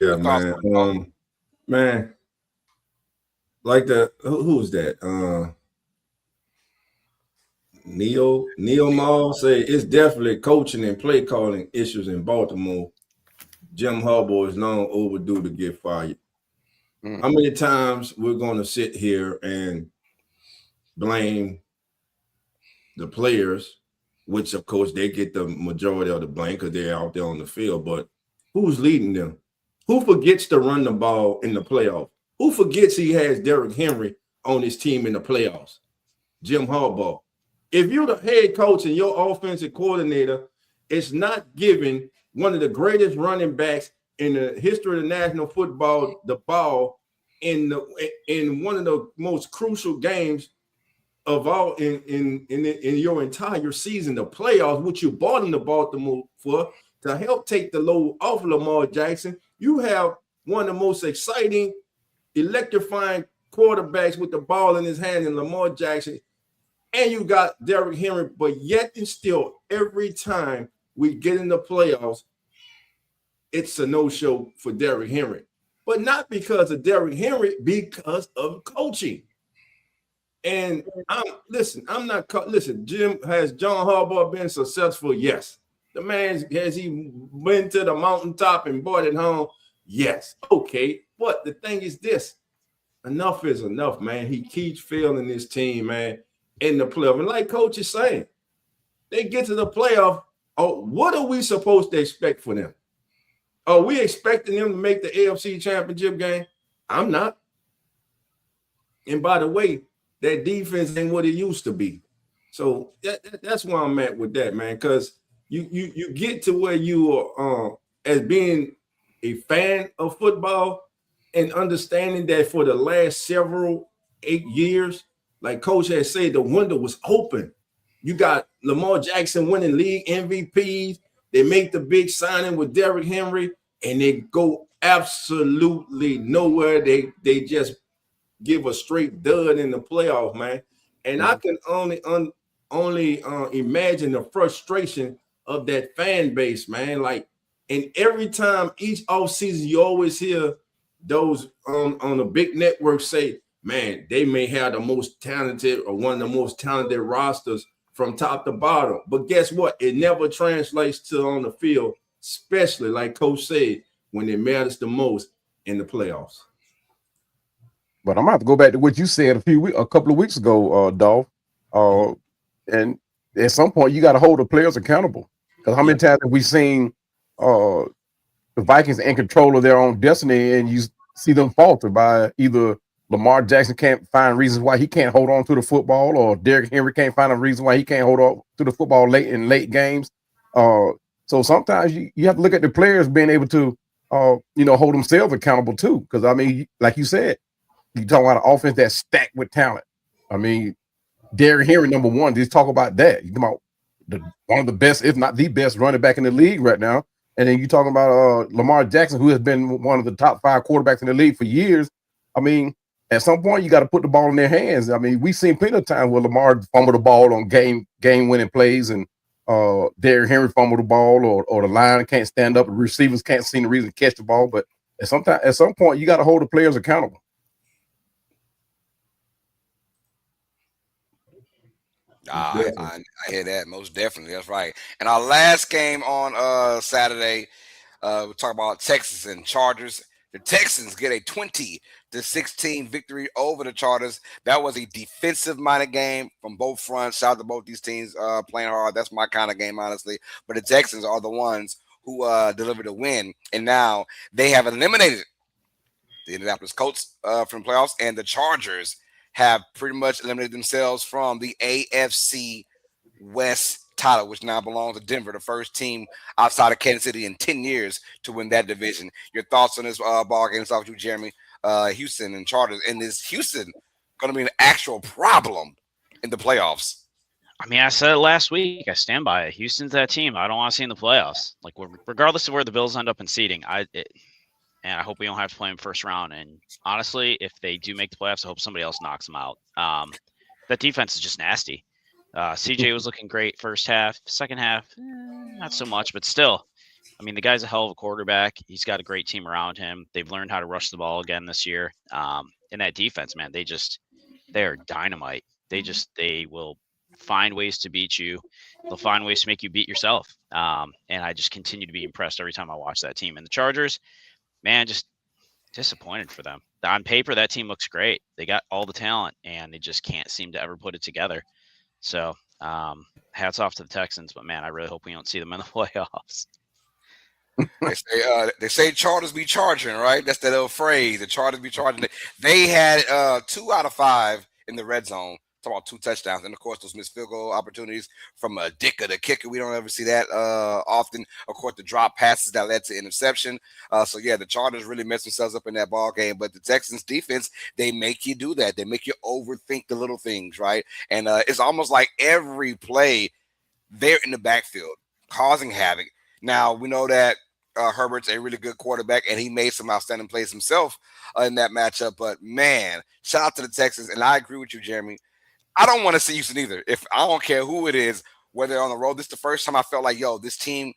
Yeah, man. Man, like who was that? Neil Mall say it's definitely coaching and play calling issues in Baltimore. Jim Harbaugh is long overdue to get fired. How many times we're going to sit here and blame the players, which of course they get the majority of the blame because they're out there on the field, but who's leading them? Who forgets to run the ball in the playoffs? Who forgets he has Derrick Henry on his team in the playoffs? Jim Harbaugh. If you're the head coach and your offensive coordinator is not giving one of the greatest running backs in the history of the national football the ball in one of the most crucial games of all in your entire season, the playoffs, which you bought in the Baltimore for to help take the load off Lamar Jackson, you have one of the most exciting, electrifying quarterbacks with the ball in his hand in Lamar Jackson, and you got Derrick Henry, but yet and still, every time we get in the playoffs, it's a no-show for Derrick Henry. But not because of Derrick Henry, because of coaching. And Jim, has John Harbaugh been successful? Yes. The man, has he went to the mountaintop and brought it home? Yes. Okay. But the thing is this, enough is enough, man. He keeps failing this team, man, in the playoff. And like Coach is saying, they get to the playoff. Oh, what are we supposed to expect for them? Are we expecting them to make the AFC Championship game? I'm not. And by the way, that defense ain't what it used to be. So that's where I'm at with that, man, because you get to where you are as being a fan of football and understanding that for the last 8 years, like Coach has said, the window was open. You got Lamar Jackson winning league MVPs. They make the big signing with Derrick Henry, and they go absolutely nowhere. They just give a straight dud in the playoff, man. And I can only imagine the frustration of that fan base, man. Like, and every time each offseason, you always hear those on the big network say, man, they may have the most talented or one of the most talented rosters from top to bottom. But guess what? It never translates to on the field especially like Coach said, when it matters the most in the playoffs. But I'm gonna have to go back to what you said a couple of weeks ago, Dolph. And at some point, you got to hold the players accountable. Because how many times have we seen the Vikings in control of their own destiny, and you see them falter by either Lamar Jackson can't find reasons why he can't hold on to the football, or Derrick Henry can't find a reason why he can't hold on to the football late games. So sometimes you have to look at the players being able to, hold themselves accountable too. Because I mean, like you said, you talk about an offense that's stacked with talent. I mean, Derrick Henry, number one, just talk about that. You talk about one of the best, if not the best, running back in the league right now. And then you talking about Lamar Jackson, who has been one of the top 5 quarterbacks in the league for years. I mean, at some point, you got to put the ball in their hands. I mean, we've seen plenty of times where Lamar fumbled the ball on game-winning plays, and Derrick Henry fumbled the ball, or the line can't stand up, the receivers can't see the reason to catch the ball. But at some point, you got to hold the players accountable. I hear that most definitely. That's right. And our last game on Saturday, we talk about Texans and Chargers. The Texans get a 20-16 victory over the Chargers. That was a defensive-minded game from both fronts. Shout out to both these teams playing hard. That's my kind of game, honestly. But the Texans are the ones who delivered a win, and now they have eliminated the Indianapolis Colts from playoffs, and the Chargers have pretty much eliminated themselves from the AFC West title, which now belongs to Denver, the first team outside of Kansas City in 10 years to win that division. Your thoughts on this ball game? Start with you, Jeremy. Houston and Chargers. And is Houston going to be an actual problem in the playoffs? I mean, I said it last week. I stand by it. Houston's that team I don't want to see in the playoffs. Like, regardless of where the Bills end up in seeding, and I hope we don't have to play them first round. And honestly, if they do make the playoffs, I hope somebody else knocks them out. That defense is just nasty. CJ was looking great first half. Second half, not so much, but still. I mean, the guy's a hell of a quarterback. He's got a great team around him. They've learned how to rush the ball again this year. And that defense, man, they're dynamite. They will find ways to beat you. They'll find ways to make you beat yourself. And I just continue to be impressed every time I watch that team. And the Chargers, man, just disappointed for them. On paper, that team looks great. They got all the talent, and they just can't seem to ever put it together. So, hats off to the Texans, but man, I really hope we don't see them in the playoffs. They say Chargers be charging, right? That's that old phrase. The Chargers be charging. They had 2 out of 5 in the red zone. Talk about 2 touchdowns, and of course those missed field goal opportunities from Dicker, the kicker. We don't ever see that often. Of course, the drop passes that led to interception. So yeah, the Chargers really messed themselves up in that ball game. But the Texans defense, they make you do that. They make you overthink the little things, right? And it's almost like every play they're in the backfield causing havoc. Now we know that Herbert's a really good quarterback, and he made some outstanding plays himself in that matchup. But man, shout out to the Texans, and I agree with you, Jeremy. I don't want to see Houston either. I don't care who it is, whether they're on the road. This is the first time I felt like, this team,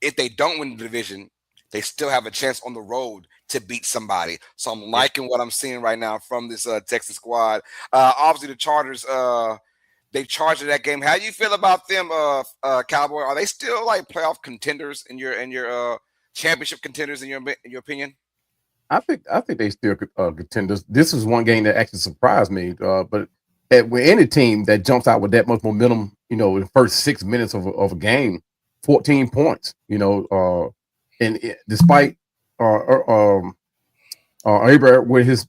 if they don't win the division, they still have a chance on the road to beat somebody. So I'm liking what I'm seeing right now from this Texas squad. Obviously, the Chargers, they charged that game. How do you feel about them, Cowboy? Are they still like playoff contenders in your championship contenders in your opinion? I think they still contenders. This is one game that actually surprised me, but. With any team that jumps out with that much momentum, in the first 6 minutes of a game, 14 points, and despite Abraham with his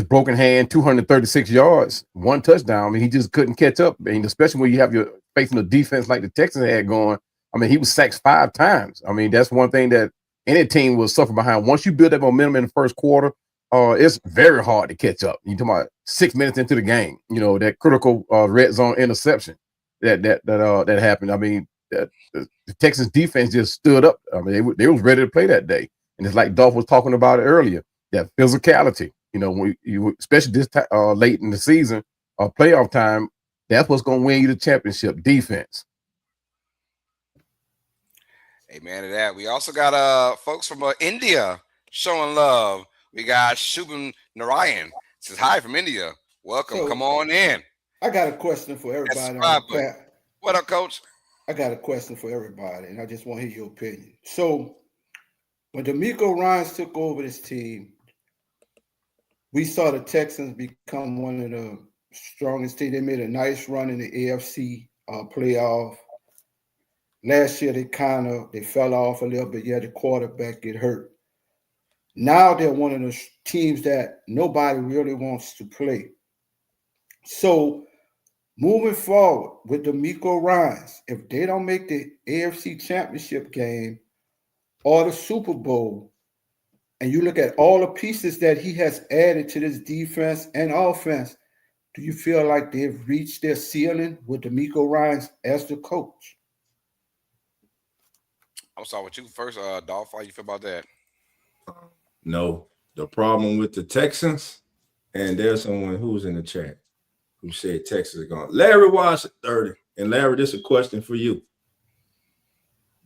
broken hand, 236 yards, 1 touchdown, I mean, he just couldn't catch up. I mean, especially when you have your facing a defense like the Texans had going. I mean, he was sacked 5 times. I mean, that's one thing that any team will suffer behind. Once you build that momentum in the first quarter, it's very hard to catch up. You're talking about 6 minutes into the game, that critical red zone interception that happened. I mean, the Texas defense just stood up. I mean, they was ready to play that day. And it's like Dolph was talking about it earlier, that physicality, when you especially this late in the season, playoff time, that's what's going to win you the championship, defense. Amen to that. We also got folks from India showing love. We got Shubham Narayan. Says hi from India. Welcome. Come on in. I got a question for everybody. What up, Coach? I got a question for everybody, and I just want to hear your opinion. So, when DeMeco Ryans took over this team, we saw the Texans become one of the strongest teams. They made a nice run in the AFC playoff. Last year, they fell off a little bit. Yeah, the quarterback get hurt. Now they're one of the teams that nobody really wants to play. So, moving forward with DeMeco Ryans, if they don't make the AFC Championship game or the Super Bowl, and you look at all the pieces that he has added to this defense and offense, do you feel like they've reached their ceiling with DeMeco Ryans as the coach? I'm sorry with you first, Dolph. How you feel about that? No, the problem with the Texans, and there's someone who's in the chat who said Texas is gone. Larry Watts 30. And Larry, this is a question for you.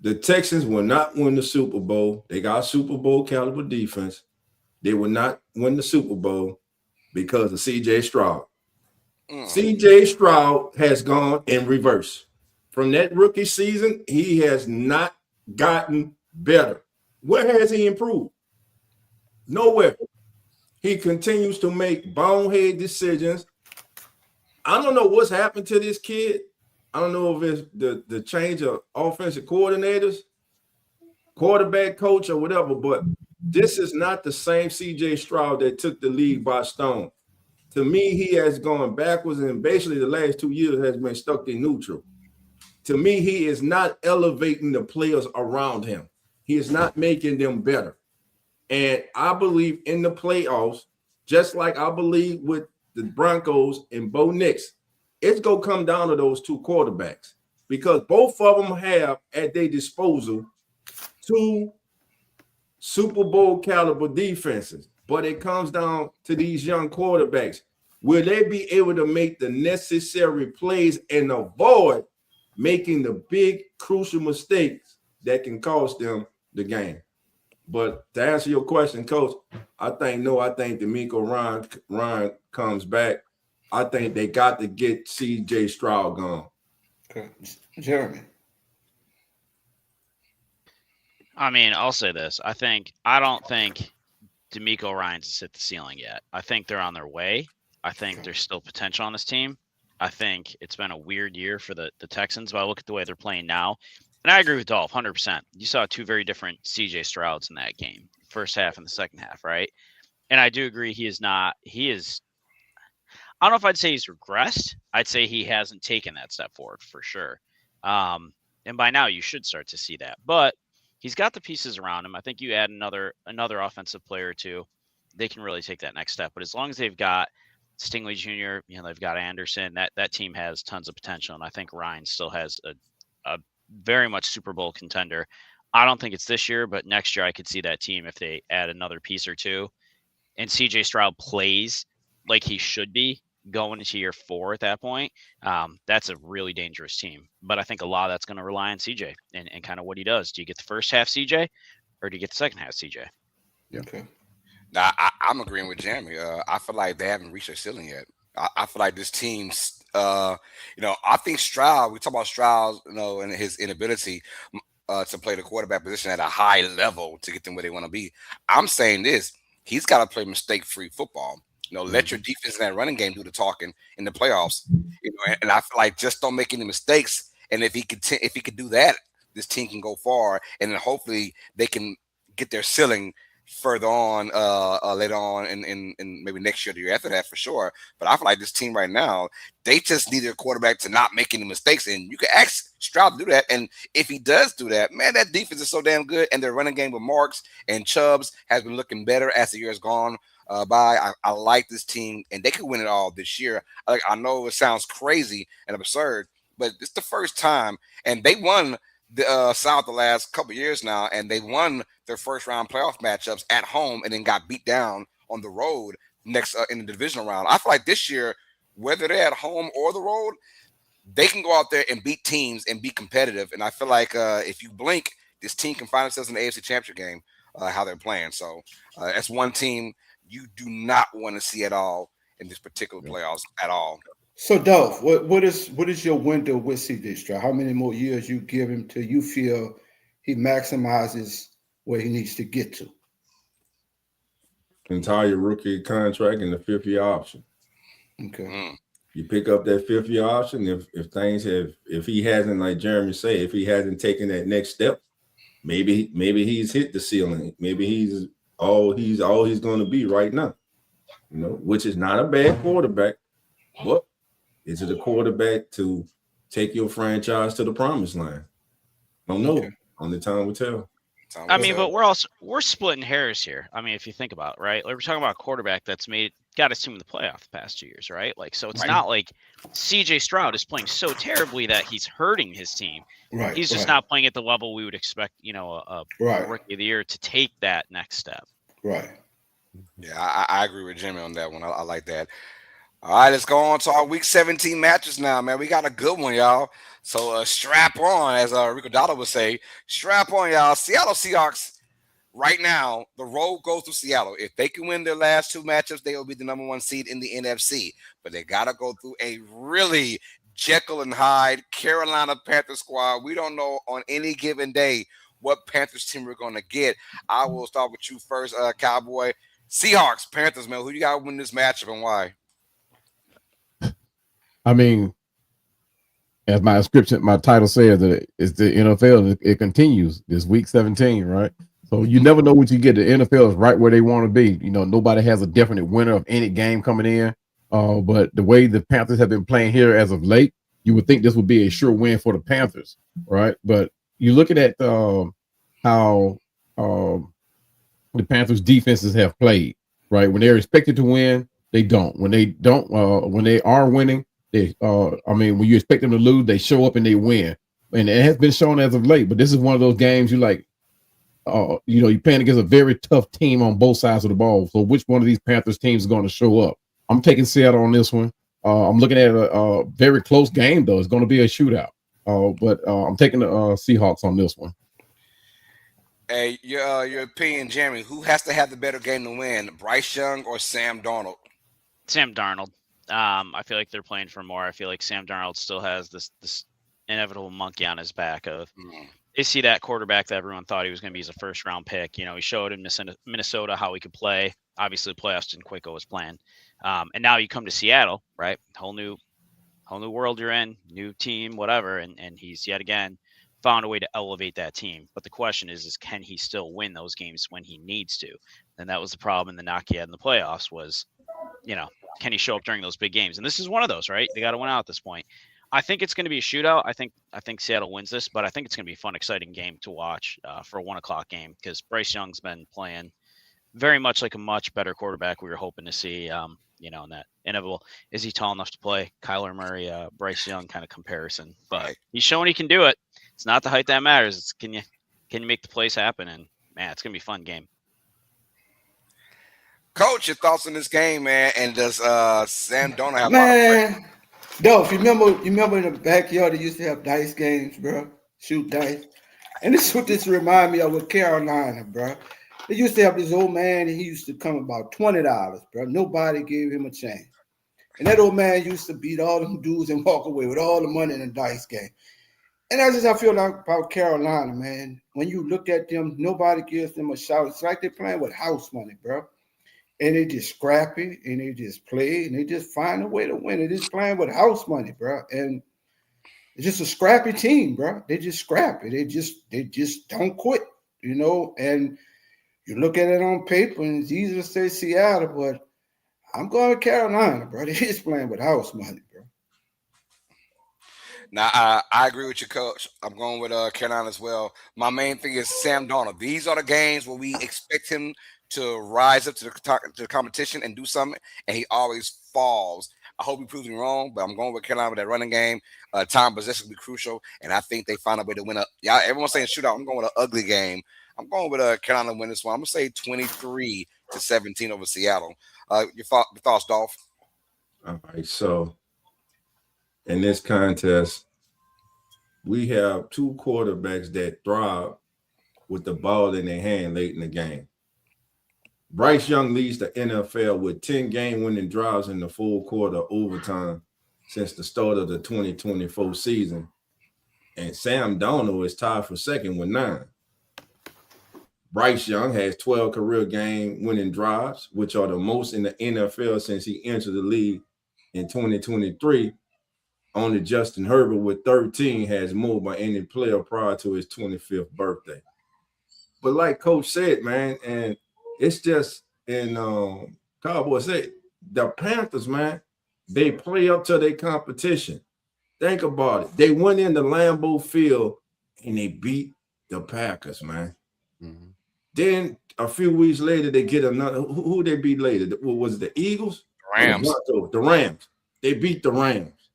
The Texans will not win the Super Bowl. They got Super Bowl caliber defense. They will not win the Super Bowl because of C.J. Stroud. C.J. Stroud has gone in reverse. From that rookie season, he has not gotten better. Where has he improved? Nowhere. He continues to make bonehead decisions. I don't know what's happened to this kid. I don't know if it's the change of offensive coordinators, quarterback coach, or whatever, but this is not the same C.J. Stroud that took the league by storm. To me, he has gone backwards, and basically the last 2 years has been stuck in neutral. To me, he is not elevating the players around him. He is not making them better. And I believe in the playoffs, just like I believe with the Broncos and Bo Nix, it's going to come down to those two quarterbacks because both of them have at their disposal two Super Bowl caliber defenses. But it comes down to these young quarterbacks. Will they be able to make the necessary plays and avoid making the big crucial mistakes that can cost them the game? But to answer your question, Coach, I think DeMeco Ryan comes back. I think they got to get C.J. Stroud gone. Okay. Jeremy. I mean, I'll say this. I don't think DeMeco Ryans has hit the ceiling yet. I think they're on their way. I think there's still potential on this team. I think it's been a weird year for the Texans, but I look at the way they're playing now. And I agree with Dolph 100%. You saw two very different C.J. Strouds in that game, first half and the second half, right? And I do agree he is, I don't know if I'd say he's regressed. I'd say he hasn't taken that step forward for sure. And by now you should start to see that. But he's got the pieces around him. I think you add another offensive player or two, they can really take that next step. But as long as they've got Stingley Jr., they've got Anderson, that team has tons of potential. And I think Ryan still has a very much Super Bowl contender. I don't think it's this year, but next year I could see that team if they add another piece or two and CJ Stroud plays like he should be going into year 4 at that point. That's a really dangerous team. But I think a lot of that's going to rely on CJ and kind of what he does. Do you get the first half CJ or do you get the second half CJ? Yeah. Okay. Now, I'm agreeing with Jeremy. I feel like they haven't reached their ceiling yet. I feel like this team's, I think Stroud, we talk about Stroud, and his inability to play the quarterback position at a high level to get them where they want to be. I'm saying this, he's got to play mistake-free football. Let your defense and that running game do the talking in the playoffs. And I feel like just don't make any mistakes. And if he could do that, this team can go far. And then hopefully they can get their ceiling further on later on in maybe next year, the year after that for sure. But I feel like this team right now, they just need their quarterback to not make any mistakes. And you can ask Stroud to do that. And if he does do that, man, that defense is so damn good. And their running game with Marks and Chubbs has been looking better as the year has gone by. I like this team, and they could win it all this year. I know it sounds crazy and absurd, but it's the first time, and they won the South the last couple of years now, and they won their first round playoff matchups at home and then got beat down on the road next in the divisional round. I feel like this year, whether they're at home or the road, they can go out there and beat teams and be competitive. And I feel like if you blink, this team can find themselves in the AFC Championship game, how they're playing. So that's one team you do not want to see at all in this particular playoffs at all. So Dolph, what is your window with CJ Stroud? How many more years you give him till you feel he maximizes where he needs to get to? Entire rookie contract and the 5th-year option. Okay. You pick up that 5th-year option. If he hasn't, like Jeremy say, if he hasn't taken that next step, maybe he's hit the ceiling. Maybe he's all he's going to be right now. Which is not a bad quarterback, but is it a quarterback to take your franchise to the promised land? I don't know. Okay. Only time will tell. I mean, but we're splitting hairs here. I mean, if you think about it, right? Like we're talking about a quarterback that's got us to the playoff the past 2 years, right? Like, so it's not like CJ Stroud is playing so terribly that he's hurting his team. Right. He's just not playing at the level we would expect, a rookie of the year to take that next step. Right. Yeah, I agree with Jimmy on that one. I like that. All right, let's go on to our Week 17 matches now, man. We got a good one, y'all. So strap on, as Rico Dotto would say. Strap on, y'all. Seattle Seahawks, right now, the road goes to Seattle. If they can win their last 2 matchups, they will be the number 1 seed in the NFC. But they got to go through a really Jekyll and Hyde Carolina Panthers squad. We don't know on any given day what Panthers team we're going to get. I will start with you first, Cowboy. Seahawks, Panthers, man. Who you got to win this matchup and why? I mean, as my title says, that it's the NFL. It continues this Week 17, right? So you never know what you get. The NFL is right where they want to be. Nobody has a definite winner of any game coming in. But the way the Panthers have been playing here as of late, you would think this would be a sure win for the Panthers, right? But you're looking at how the Panthers defenses have played, right? When they're expected to win, they don't. When they don't, when they are winning, when you expect them to lose, they show up and they win. And it has been shown as of late, but this is one of those games you're playing against a very tough team on both sides of the ball. So which one of these Panthers teams is going to show up? I'm taking Seattle on this one. I'm looking at a very close game, though. It's going to be a shootout. But I'm taking the Seahawks on this one. Hey, your opinion, Jeremy, who has to have the better game to win, Bryce Young or Sam Darnold? Sam Darnold. I feel like they're playing for more. I feel like Sam Darnold still has this inevitable monkey on his back of is he that quarterback that everyone thought he was going to be as a first-round pick? He showed in Minnesota how he could play. Obviously, the playoffs didn't quite go as planned. And now you come to Seattle, right? Whole new world you're in, new team, whatever. And he's yet again found a way to elevate that team. But the question is can he still win those games when he needs to? And that was the problem in the knock he had in the playoffs was, can he show up during those big games? And this is one of those, right? They got to win out at this point. I think it's going to be a shootout. I think Seattle wins this, but I think it's going to be a fun, exciting game to watch for a 1:00 game because Bryce Young's been playing very much like a much better quarterback we were hoping to see. In that inevitable, is he tall enough to play Kyler Murray, Bryce Young kind of comparison? But he's showing he can do it. It's not the height that matters. It's can you make the plays happen? And man, it's going to be a fun game. Coach, your thoughts on this game, man? And does Sam Darnold have man? Dolph, you remember in the backyard they used to have dice games, bro? Shoot dice. And this is what this remind me of with Carolina, bro. They used to have this old man, and he used to come about $20, bro. Nobody gave him a chance. And that old man used to beat all them dudes and walk away with all the money in the dice game. And that's just how I feel like about Carolina, man. When you look at them, nobody gives them a shot. It's like they're playing with house money, bro. And they just scrappy, and they just play, and they just find a way to win. They're just playing with house money, bro. And it's just a scrappy team, bro. They just scrappy. They just don't quit, And you look at it on paper, and it's easy to say Seattle, but I'm going with Carolina, bro. They're just playing with house money, bro. Now, I agree with you, Coach. I'm going with Carolina as well. My main thing is Sam Darnold. These are the games where we expect him to rise up to the competition and do something, and he always falls. I hope he proves me wrong, but I'm going with Carolina with that running game. Time possession will be crucial, and I think they find a way to win. Y'all, everyone's saying shootout. I'm going with an ugly game. I'm going with Carolina win this one. I'm going to say 23-17 over Seattle. Your thoughts, Dolph? All right, so in this contest, we have 2 quarterbacks that thrive with the ball in their hand late in the game. Bryce Young leads the NFL with 10 game-winning drives in the full quarter overtime. since the start of the 2024 season. And Sam Darnold is tied for second with 9. Bryce Young has 12 career game winning drives, which are the most in the NFL since he entered the league in 2023. Only Justin Herbert with 13 has more by any player prior to his 25th birthday. But like Coach said, man, and it's just in Cowboys said, the Panthers, man, they play up to their competition. Think about it. They went into Lambeau Field and they beat the Packers, man. Mm-hmm. Then a few weeks later, they get another. Who they beat later? Was it the Eagles? Rams. The Rams. They beat the Rams.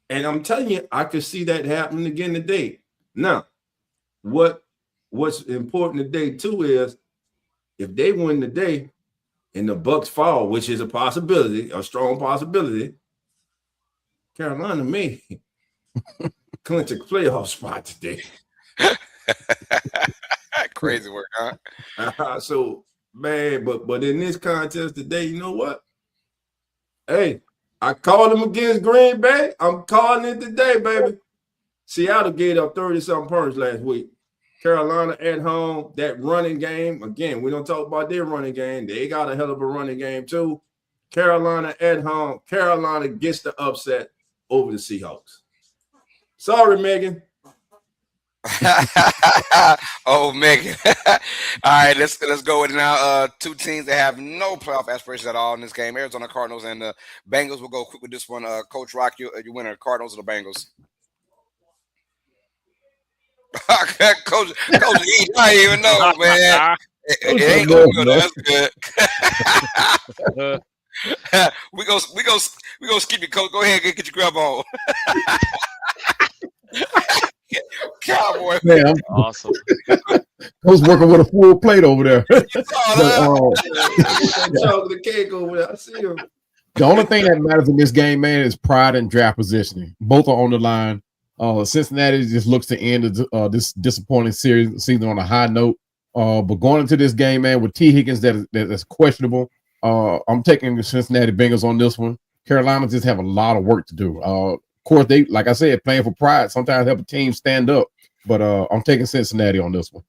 And I'm telling you, I could see that happening again today. Now, what's important today, too, is if they win today and the Bucs fall, which is a possibility, a strong possibility, Carolina may clinch a playoff spot today. Crazy work, huh? So, man, but in this contest today, you know what? Hey, I called him against Green Bay. I'm calling it today, baby. Seattle gave up 30-something points last week. Carolina at home, that running game. Again, we don't talk about their running game. They got a hell of a running game, too. Carolina at home. Carolina gets the upset over the Seahawks. Sorry, Megan. Oh, Megan. All right, let's go with now. Two teams that have no playoff aspirations at all in this game. Arizona Cardinals and the Bengals. We'll go quick with this one. Coach Rock, you winner, Cardinals or the Bengals? Coach E, I didn't even know, man. It ain't going good. That's good. we go skip you, Coach. Go ahead and get your grub on. Cowboy, man, awesome. I was working with a full plate over there. Chocolate cake over there. I see him. The only thing that matters in this game, man, is pride and draft positioning. Both are on the line. Cincinnati just looks to end this disappointing season on a high note. But going into this game, man, with T. Higgins that's questionable, I'm taking the Cincinnati Bengals on this one. Carolina just have a lot of work to do. Of course, they, like I said, playing for pride sometimes help a team stand up. But I'm taking Cincinnati on this one.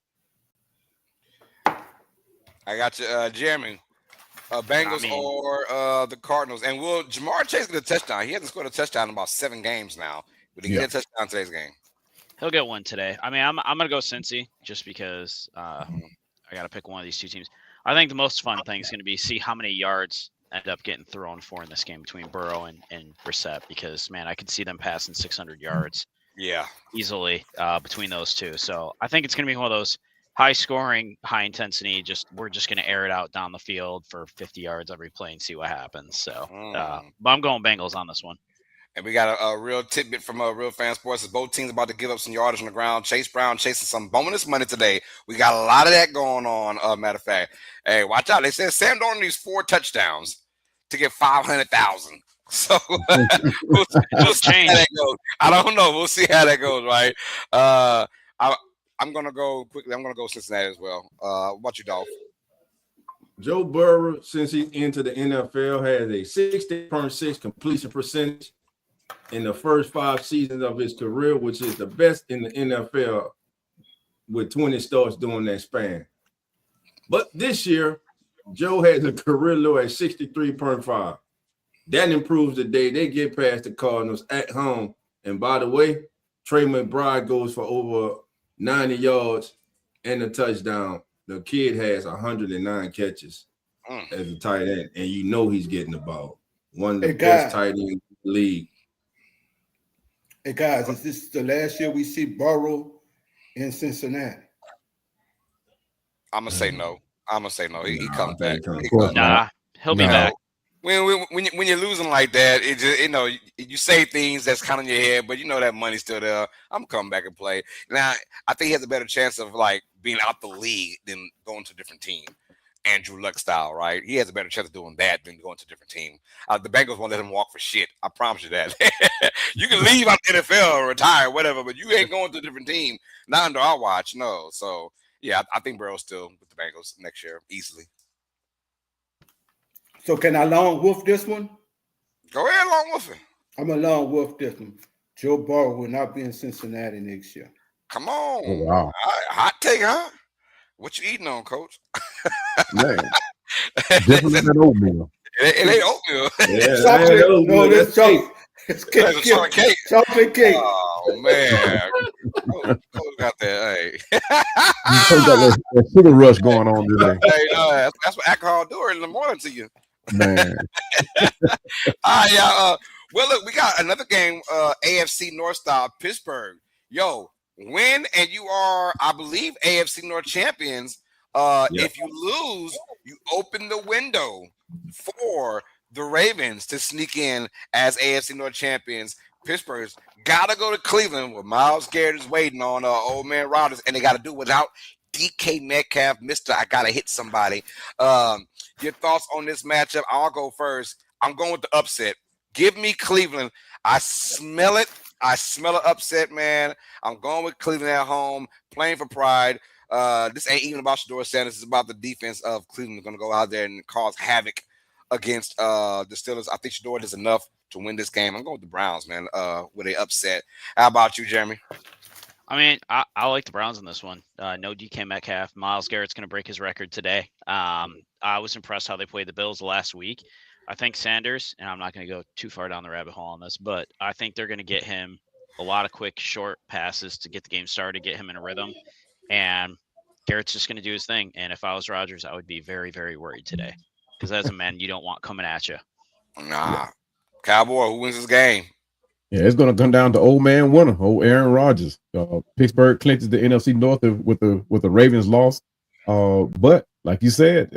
I got you, Jeremy. Bengals or the Cardinals. And will Jamar Chase get a touchdown? He hasn't scored a touchdown in about 7 games now. Will he get a touchdown today's game? He'll get one today. I mean, I'm gonna go Cincy just because I gotta pick one of these two teams. I think the most fun thing is gonna be see how many yards end up getting thrown for in this game between Burrow and Brissett, because man, I could see them passing 600 yards. Yeah, easily between those two. So I think it's gonna be one of those high scoring, high intensity. We're just gonna air it out down the field for 50 yards every play and see what happens. So, but I'm going Bengals on this one. And we got a real tidbit from Real Fan Sports. Both teams about to give up some yardage on the ground. Chase Brown chasing some bonus money today. We got a lot of that going on. Matter of fact, hey, watch out. They said Sam Darnold needs 4 touchdowns to get 500,000. So we'll see how that goes. I don't know. We'll see how that goes, right? I'm gonna go quickly. I'm gonna go Cincinnati as well. What about you, Dolph? Joe Burrow, since he entered the NFL, has a 60.6 completion percentage in the first 5 seasons of his career, which is the best in the NFL with 20 starts during that span. But this year, Joe has a career low at 63.5. That improves the day they get past the Cardinals at home. And by the way, Trey McBride goes for over 90 yards and a touchdown. The kid has 109 catches as a tight end, and you know he's getting the ball. One of the best tight ends in the league. Hey, guys, is this the last year we see Burrow in Cincinnati? I'm going to say no. He comes back. He'll be back. When you're losing like that, it just, you say things that's kind of in your head, but you know that money's still there. I'm coming back and play. Now, I think he has a better chance of like being out the league than going to a different team. Andrew Luck style, right? He has a better chance of doing that than going to a different team. The Bengals won't let him walk for shit. I promise you that. You can leave out the NFL or retire, whatever, but you ain't going to a different team. Not under our watch, no. So, yeah, I think Burrow's still with the Bengals next year, easily. So can I long wolf this one? Go ahead, long wolf it. I'm along with this one. Joe Burrow will not be in Cincinnati next year. Come on. Oh, wow. Hot take, huh? What you eating on, Coach? Man, different than oatmeal. It ain't oatmeal. Yeah, Chocolate. No, that's chocolate. It's cake. That's a chocolate cake. Chocolate cake. Oh man, Coach got that. Hey, You got that sugar rush going on today. hey, that's what alcohol do in the morning to you. Man, All right, y'all. Well, look, we got another game. AFC North style, Pittsburgh. Yo, win and you are, I believe, AFC North champions. If you lose, you open the window for the Ravens to sneak in as AFC North champions. Pittsburgh's got to go to Cleveland where Myles Garrett is waiting on old man Rodgers, and they got to do without DK Metcalf. Mr. I got to hit somebody. Your thoughts on this matchup? I'll go first. I'm going with the upset. Give me Cleveland. I smell it. I smell an upset, man. I'm going with Cleveland at home, playing for pride. This ain't even about Shedeur Sanders. It's about the defense of Cleveland going to go out there and cause havoc against the Steelers. I think Shedeur does enough to win this game. I'm going with the Browns, man, with an upset. How about you, Jeremy? I mean, I like the Browns in this one. No DK Metcalf. Myles Garrett's going to break his record today. I was impressed how they played the Bills last week. I think Sanders, and I'm not going to go too far down the rabbit hole on this, but I think they're going to get him a lot of quick, short passes to get the game started, get him in a rhythm. And Garrett's just going to do his thing. And if I was Rodgers, I would be very, very worried today. Because as a man, you don't want coming at you. Nah. Cowboy, who wins this game? yeah, it's going to come down to old man winner, old Aaron Rodgers. Pittsburgh clinches the NFC North with the Ravens loss. But like you said,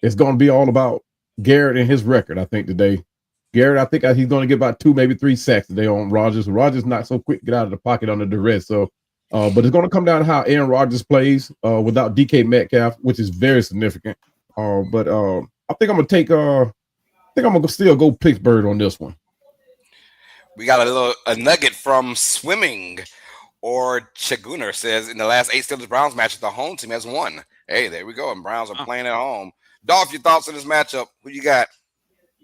it's going to be all about Garrett and his record, I think, today. Garrett, I think he's going to get about 2, maybe 3 sacks today on Rodgers. Rodgers not so quick to get out of the pocket under duress. So, but it's going to come down to how Aaron Rodgers plays without DK Metcalf, which is very significant. But I think I'm going to still go Pittsburgh on this one. We got a nugget from Swimming or Chaguner says in the last 8 Steelers-Browns matches, the home team has won. Hey, there we go. And Browns are playing at home. Dolph, your thoughts on this matchup? Who you got?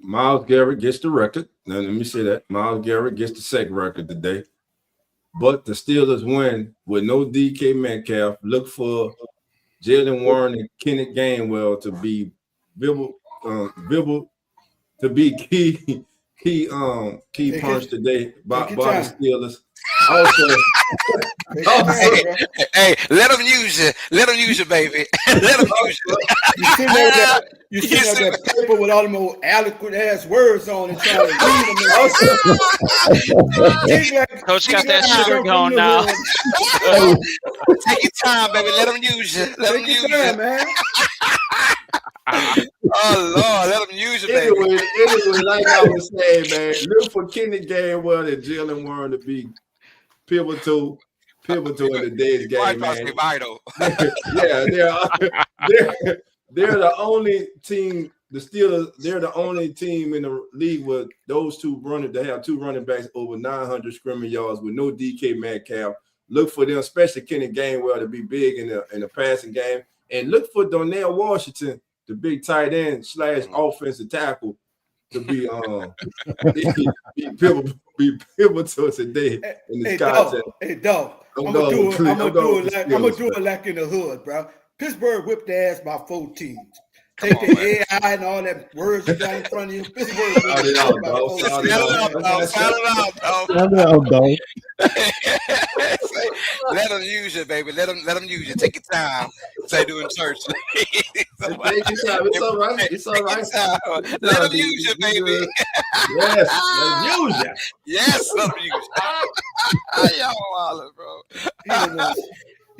Myles Garrett gets the record. Now, let me say that. Myles Garrett gets the second record today. But the Steelers win with no DK Metcalf. Look for Jalen Warren and Kenneth Gainwell to be to be key punch today by the Steelers. Also, hey, let them use you. Let them use you, baby. Let them use you. You see that paper with all them old eloquent ass words on it, trying to read them. Coach got that sugar going now. Take your time, baby. Let them use you. Let them use you, man. Oh Lord, let them use you, baby. Anyway, like I was saying, man, look for Kenny Gainwell and Jalen Warren to be pivotal in today's game, man. Yeah, they're the only team. The Steelers, they're the only team in the league with those they have 2 running backs over 900 scrimmage yards with no DK Metcalf. Look for them, especially Kenny Gainwell, to be big in the passing game, and look for Donnell Washington, the big tight end / offensive tackle, to be pivotal today in this contest. Hey, dog. I'm gonna do it like in the hood, bro. Pittsburgh whipped their ass by 4 teams. Take the AI and all that words you got in front of you. Pittsburgh whipped their ass by 4 teams. Let them use you, baby. Let them use you. Take your time. Say doing church. It's all right. It's all right. Let them use you, baby. Yes, let them use you. Yes, let them use you. Y'all holler, bro.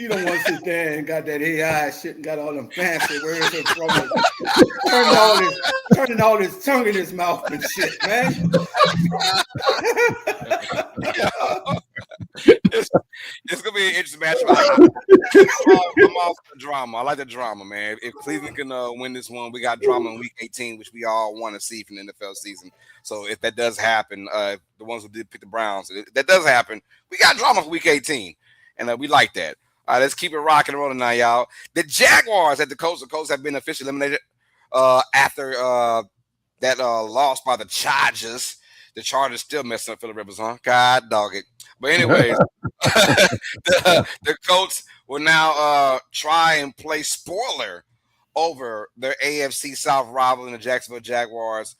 You don't want to sit there and got that AI shit and got all them fancy words in front of turning all his tongue in his mouth and shit, man. It's gonna be an interesting match. I'm off the drama. I like the drama, man. If Cleveland can win this one, we got drama in Week 18, which we all want to see from the NFL season. So if that does happen, the ones who did pick the Browns, if that does happen, we got drama for Week 18, and we like that. All right, let's keep it rocking and rolling now, y'all. The Jaguars at the Colts have been officially eliminated after that loss by the Chargers. the Chargers still messing up Phillip Rivers, huh? God dog it. But anyways, the Colts will now try and play spoiler over their AFC South rival in the Jacksonville Jaguars.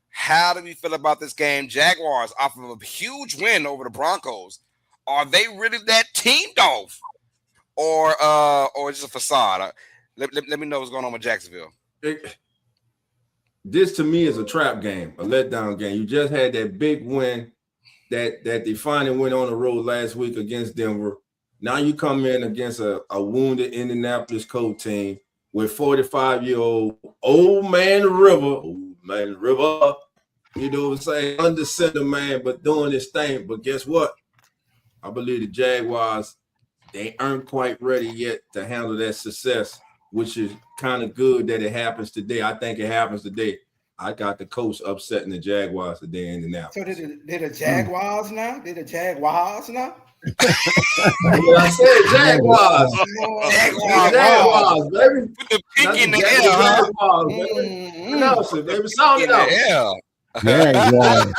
How do we feel about this game? Jaguars off of a huge win over the Broncos. Are they really that team, Dolph? Or just a facade? Let me know what's going on with Jacksonville. This to me is a trap game, a letdown game. You just had that big win that they finally went on the road last week against Denver. Now you come in against a wounded Indianapolis Colts team with 45-year-old old man River, you know what I'm saying, under center man, but doing his thing. But guess what? I believe the Jaguars, they aren't quite ready yet to handle that success, which is kind of good that it happens today. I think it happens today. I got the Colts upsetting the Jaguars today in Indianapolis. So they're the Jaguars now? They're the Jaguars now? I said Jaguars. Jaguars, baby. Put the pink in the air. Jaguars, baby. Pronounce it, baby. Sound it out. Jaguars.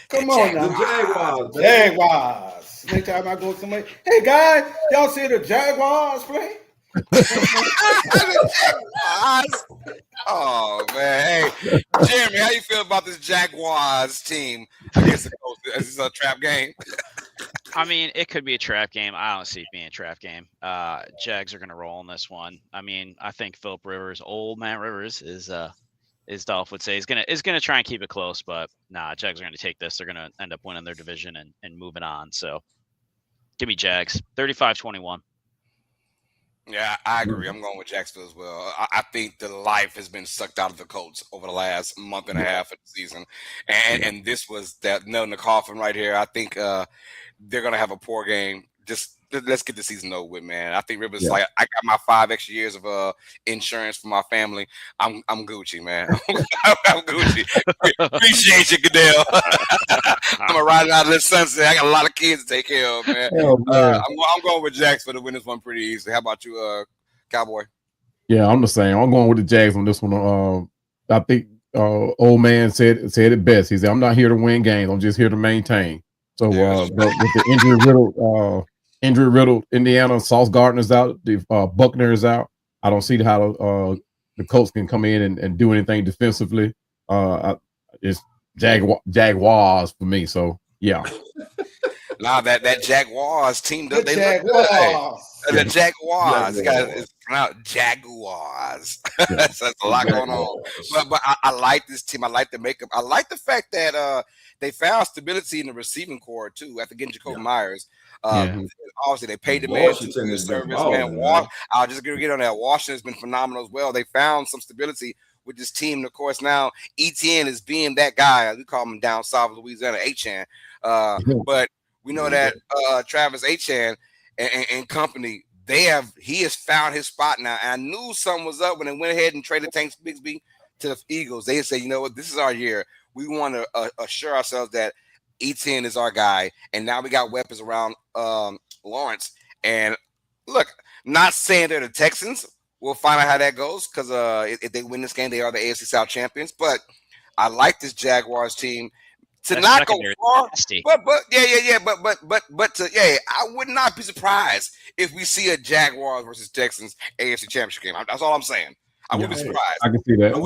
Come on now. The Jaguars. Jaguars. Next time I go somewhere, hey guys, y'all see the Jaguars play? Oh man, hey Jeremy, how you feel about this Jaguars team against the Colts? Is this a trap game? I mean, it could be a trap game. I don't see it being a trap game. Jags are going to roll in this one. I mean, I think Phillip Rivers, old man Rivers, is Dolph would say, is gonna try and keep it close. But nah, Jags are going to take this. They're going to end up winning their division and moving on. So give me Jags, 35-21. Yeah, I agree. I'm going with Jacksonville as well. I think the life has been sucked out of the Colts over the last month and a half of the season, and this was that nail in the coffin right here. I think they're gonna have a poor game. Just let's get the season over with, man. I think Rivers like I got my 5 extra years of insurance for my family. I'm Gucci, man. I'm Gucci. Appreciate you, Goodell. I'm gonna ride it out of the sunset. I got a lot of kids to take care of, man. I'm going with Jags for to win this one pretty easily. How about you, Cowboy? Yeah, I'm the same. I'm going with the Jags on this one. I think old man said it best. He said, "I'm not here to win games. I'm just here to maintain." So with the injury riddled Indiana, Sauce Gardner's out, the Buckner is out. I don't see how the Colts can come in and do anything defensively. It's Jaguars for me. So yeah. Now that Jaguars team does The they look Jaguars. good. The Jaguars, it's pronounced Jaguars. That's a lot going on. But I like this team. I like the makeup. I like the fact that they found stability in the receiving core too after getting Jacoby Myers. Obviously, they paid the man to good service, man. I'll just get on that. Washington's been phenomenal as well. They found some stability with this team. And of course, now ETN is being that guy. We call him down south of Louisiana, Achan. But we know that Travis Achan and company, he has found his spot now. And I knew something was up when they went ahead and traded Tanks Bigsby to the Eagles. They said, you know what, this is our year. We want to assure ourselves that ETN is our guy. And now we got weapons around Lawrence. And look, not saying they're the Texans. We'll find out how that goes because if they win this game, they are the AFC South champions. But I like this Jaguars team. To not go far, I would not be surprised if we see a Jaguars versus Texans AFC Championship game. That's all I'm saying. I would be surprised. I can see that.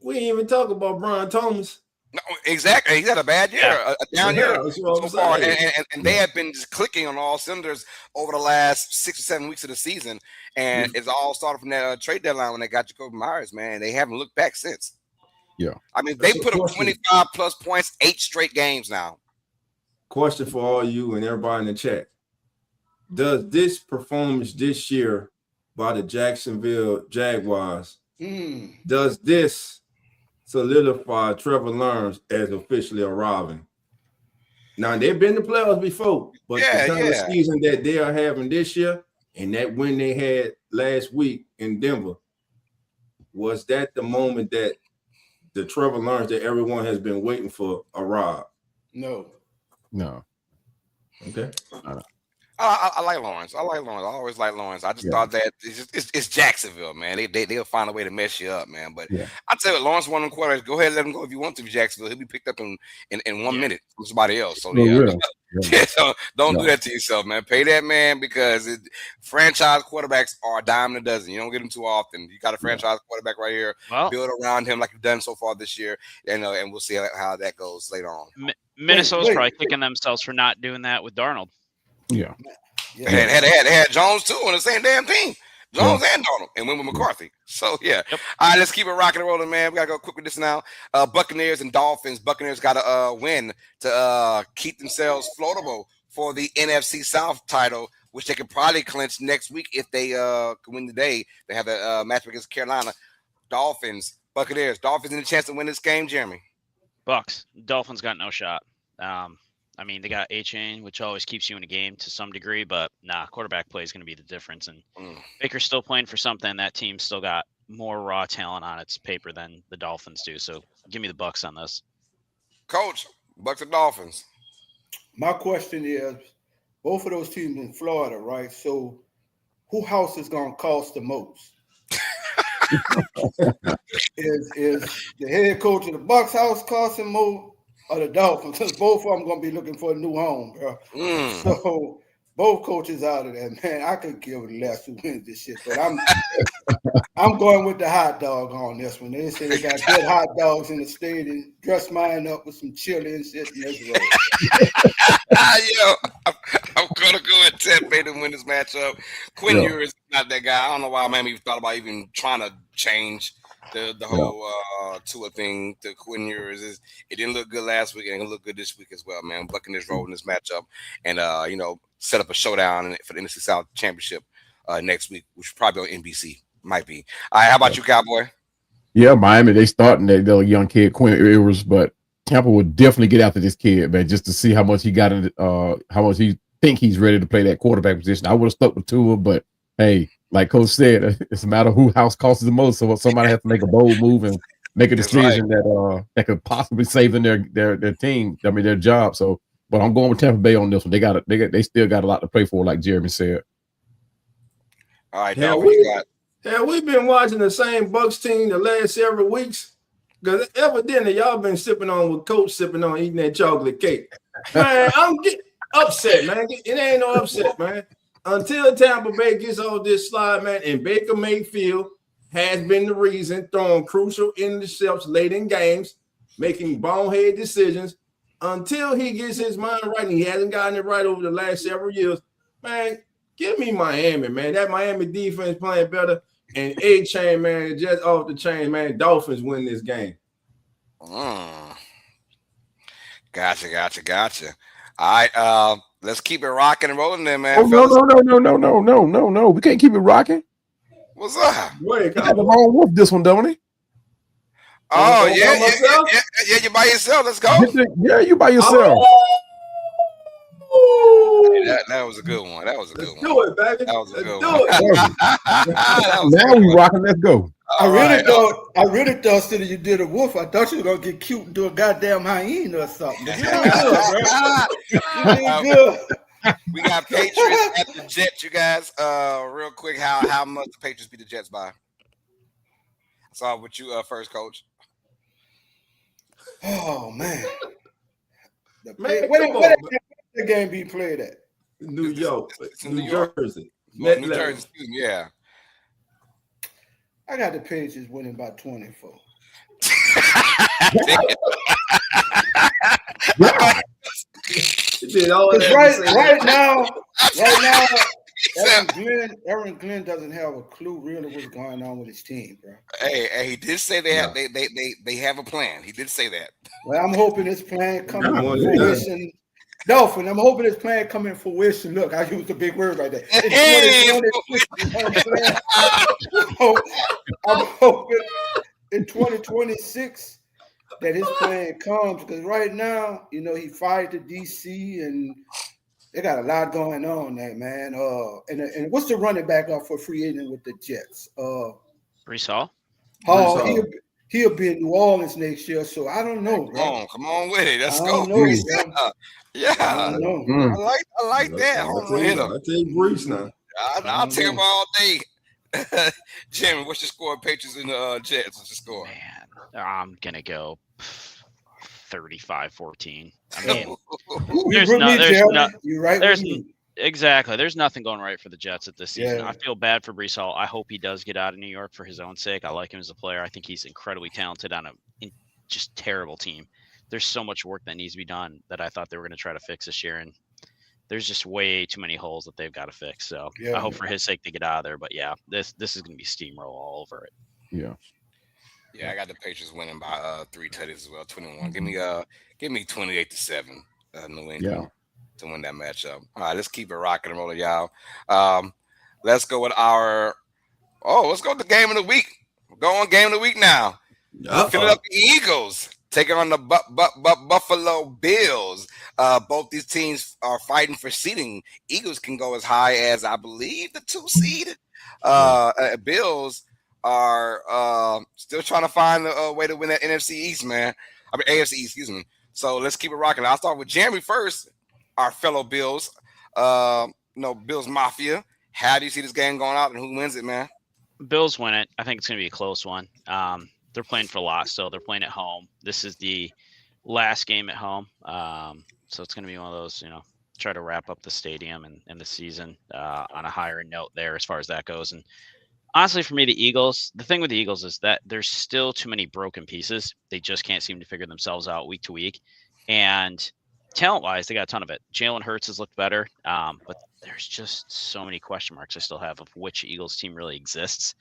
We didn't even talk about Brian Thomas. No, exactly. He's had a bad year, a down year so far, and they have been just clicking on all cylinders over the last 6 or 7 weeks of the season. And it's all started from that trade deadline when they got Jacoby Myers. Man, they haven't looked back since. Yeah, I mean, they put up 25 plus points, 8 straight games now. Question for all you and everybody in the chat. Does this performance this year by the Jacksonville Jaguars, does this solidify Trevor Lawrence as officially arriving? Now, they've been to playoffs before, but the kind of season that they are having this year and that win they had last week in Denver, was that the moment that the Trevor Lawrence that everyone has been waiting for arrived? No. Okay. I like Lawrence. I always like Lawrence. I just thought that it's Jacksonville, man. They'll find a way to mess you up, man. But I tell you, Lawrence won them quarterbacks. Go ahead and let him go if you want to, Jacksonville. He'll be picked up in 1 minute from somebody else. So so don't do that to yourself, man. Pay that man because franchise quarterbacks are a dime a dozen. You don't get them too often. You got a franchise quarterback right here. Build around him like you've done so far this year, and we'll see how that goes later on. Minnesota's probably kicking themselves for not doing that with Darnold. Yeah. They had Jones too on the same damn team. Jones and Darnold, and went with McCarthy. So All right, let's keep it rocking and rolling, man. We gotta go quick with this now. Buccaneers and Dolphins. Buccaneers got to win to keep themselves floatable for the NFC South title, which they could probably clinch next week if they can win today. They have a matchup against Carolina. Dolphins, Buccaneers. Dolphins any chance to win this game, Jeremy? Bucks. Dolphins got no shot. I mean, they got A-Chain, which always keeps you in a game to some degree, but quarterback play is going to be the difference. And Baker's still playing for something. That team's still got more raw talent on its paper than the Dolphins do. So give me the Bucks on this. Coach, Bucks or Dolphins? My question is, both of those teams in Florida, right? So who house is going to cost the most? is the head coach of the Bucks house costing more? Or the Dolphins, because both of them going to be looking for a new home, bro. So both coaches out of there, man. I could give less who wins this shit, but I'm going with the hot dog on this one. They say they got good hot dogs in the stadium. Dress mine up with some chili and shit. I'm gonna go with Tampa to win this matchup. Quinn Ewers is not that guy. I don't know why Miami even thought about even trying to change the whole Tua thing to Quinn Ewers. It didn't look good last week, and it'll look good this week as well, man. Buccaneers rolling this matchup, and set up a showdown for the NFC South Championship next week, which is probably on NBC. Might be. All right, how about you, Cowboy? Yeah, Miami, they starting that young kid, Quinn Ewers, but Tampa would definitely get after this kid, man, just to see how much he got in, how much he think he's ready to play that quarterback position. I would have stuck with Tua, but hey, like Coach said, it's a matter of who house costs the most. So somebody has to make a bold move and make a decision that could possibly save them their team. I mean, their job. So, but I'm going with Tampa Bay on this one. They still got a lot to play for, like Jeremy said. All right, we've been watching the same Bucks team the last several weeks. Because evidently y'all been sipping on what Coach sipping on, eating that chocolate cake. Man, I'm getting upset, man. It ain't no upset, man. Until Tampa Bay gets off this slide, man, and Baker Mayfield has been the reason, throwing crucial interceptions late in games, making bonehead decisions. Until he gets his mind right, and he hasn't gotten it right over the last several years, man, give me Miami, man. That Miami defense playing better. And A-Chain, man, just off the chain, man. Dolphins win this game. Gotcha. All right, let's keep it rocking and rolling then, man. Oh, no. We can't keep it rocking. What's up? You got the wrong wolf this one, don't he? Oh, yeah, you by yourself. Let's go. Yeah, you by yourself. That was a good one. Let's do it, baby. That was a good one. Now we rocking. Let's go. I really thought instead of you did a wolf, I thought you were gonna get cute and do a goddamn hyena or something. You did good. We got Patriots at the Jets, you guys. Real quick, how much the Patriots beat the Jets by? So with you first, Coach. Oh man. Where the game be played at? New York. It's in New York. Jersey. New Jersey, excuse me, yeah. I got the Patriots winning by 24. Right now, Aaron Glenn doesn't have a clue really what's going on with his team, bro. Hey, he did say they have a plan. He did say that. Well, I'm hoping this plan comes to fruition. Dolphin, I'm hoping this plan come in fruition. Look, I used a big word right there. I'm hoping in 2026 that his plan comes, because right now, he fired the DC and they got a lot going on there, man. And what's the running back up for free agent with the Jets? Breece Hall. he'll be in New Orleans next year. So I don't know, bro. Come on with it. Let's I go. don't know, bro. Yeah. I don't know. I like that. Home run hitter. I take Brees now. I'll take him all day. Jimmy, what's your score? Patriots and the Jets. What's your score? Man, I'm gonna go 35-14. I mean, you're right. Exactly. There's nothing going right for the Jets at this season. Yeah. I feel bad for Brees Hall. I hope he does get out of New York for his own sake. I like him as a player. I think he's incredibly talented on a just terrible team. There's so much work that needs to be done that I thought they were going to try to fix this year, and there's just way too many holes that they've got to fix. So I hope for his sake they get out of there. But yeah, this is going to be steamroll all over it. Yeah. Yeah, I got the Patriots winning by 3 tutties as well, 21. Give me 28-7, New England to win that matchup. All right, let's keep it rocking and rolling, y'all. Let's go with let's go with the game of the week. We're going game of the week now. Philadelphia Eagles taking on the Buffalo Bills. Both these teams are fighting for seeding. Eagles can go as high as, I believe, the 2 seed. Bills are still trying to find a way to win that NFC East, man. AFC East, excuse me. So let's keep it rocking. I'll start with Jeremy first, our fellow Bills. Bills Mafia. How do you see this game going out and who wins it, man? Bills win it. I think it's going to be a close one. They're playing for a lot still. They're playing at home. This is the last game at home. So it's going to be one of those, try to wrap up the stadium and the season on a higher note there as far as that goes. And honestly, for me, the thing with the Eagles is that there's still too many broken pieces. They just can't seem to figure themselves out week to week. And talent-wise, they got a ton of it. Jalen Hurts has looked better, but there's just so many question marks I still have of which Eagles team really exists.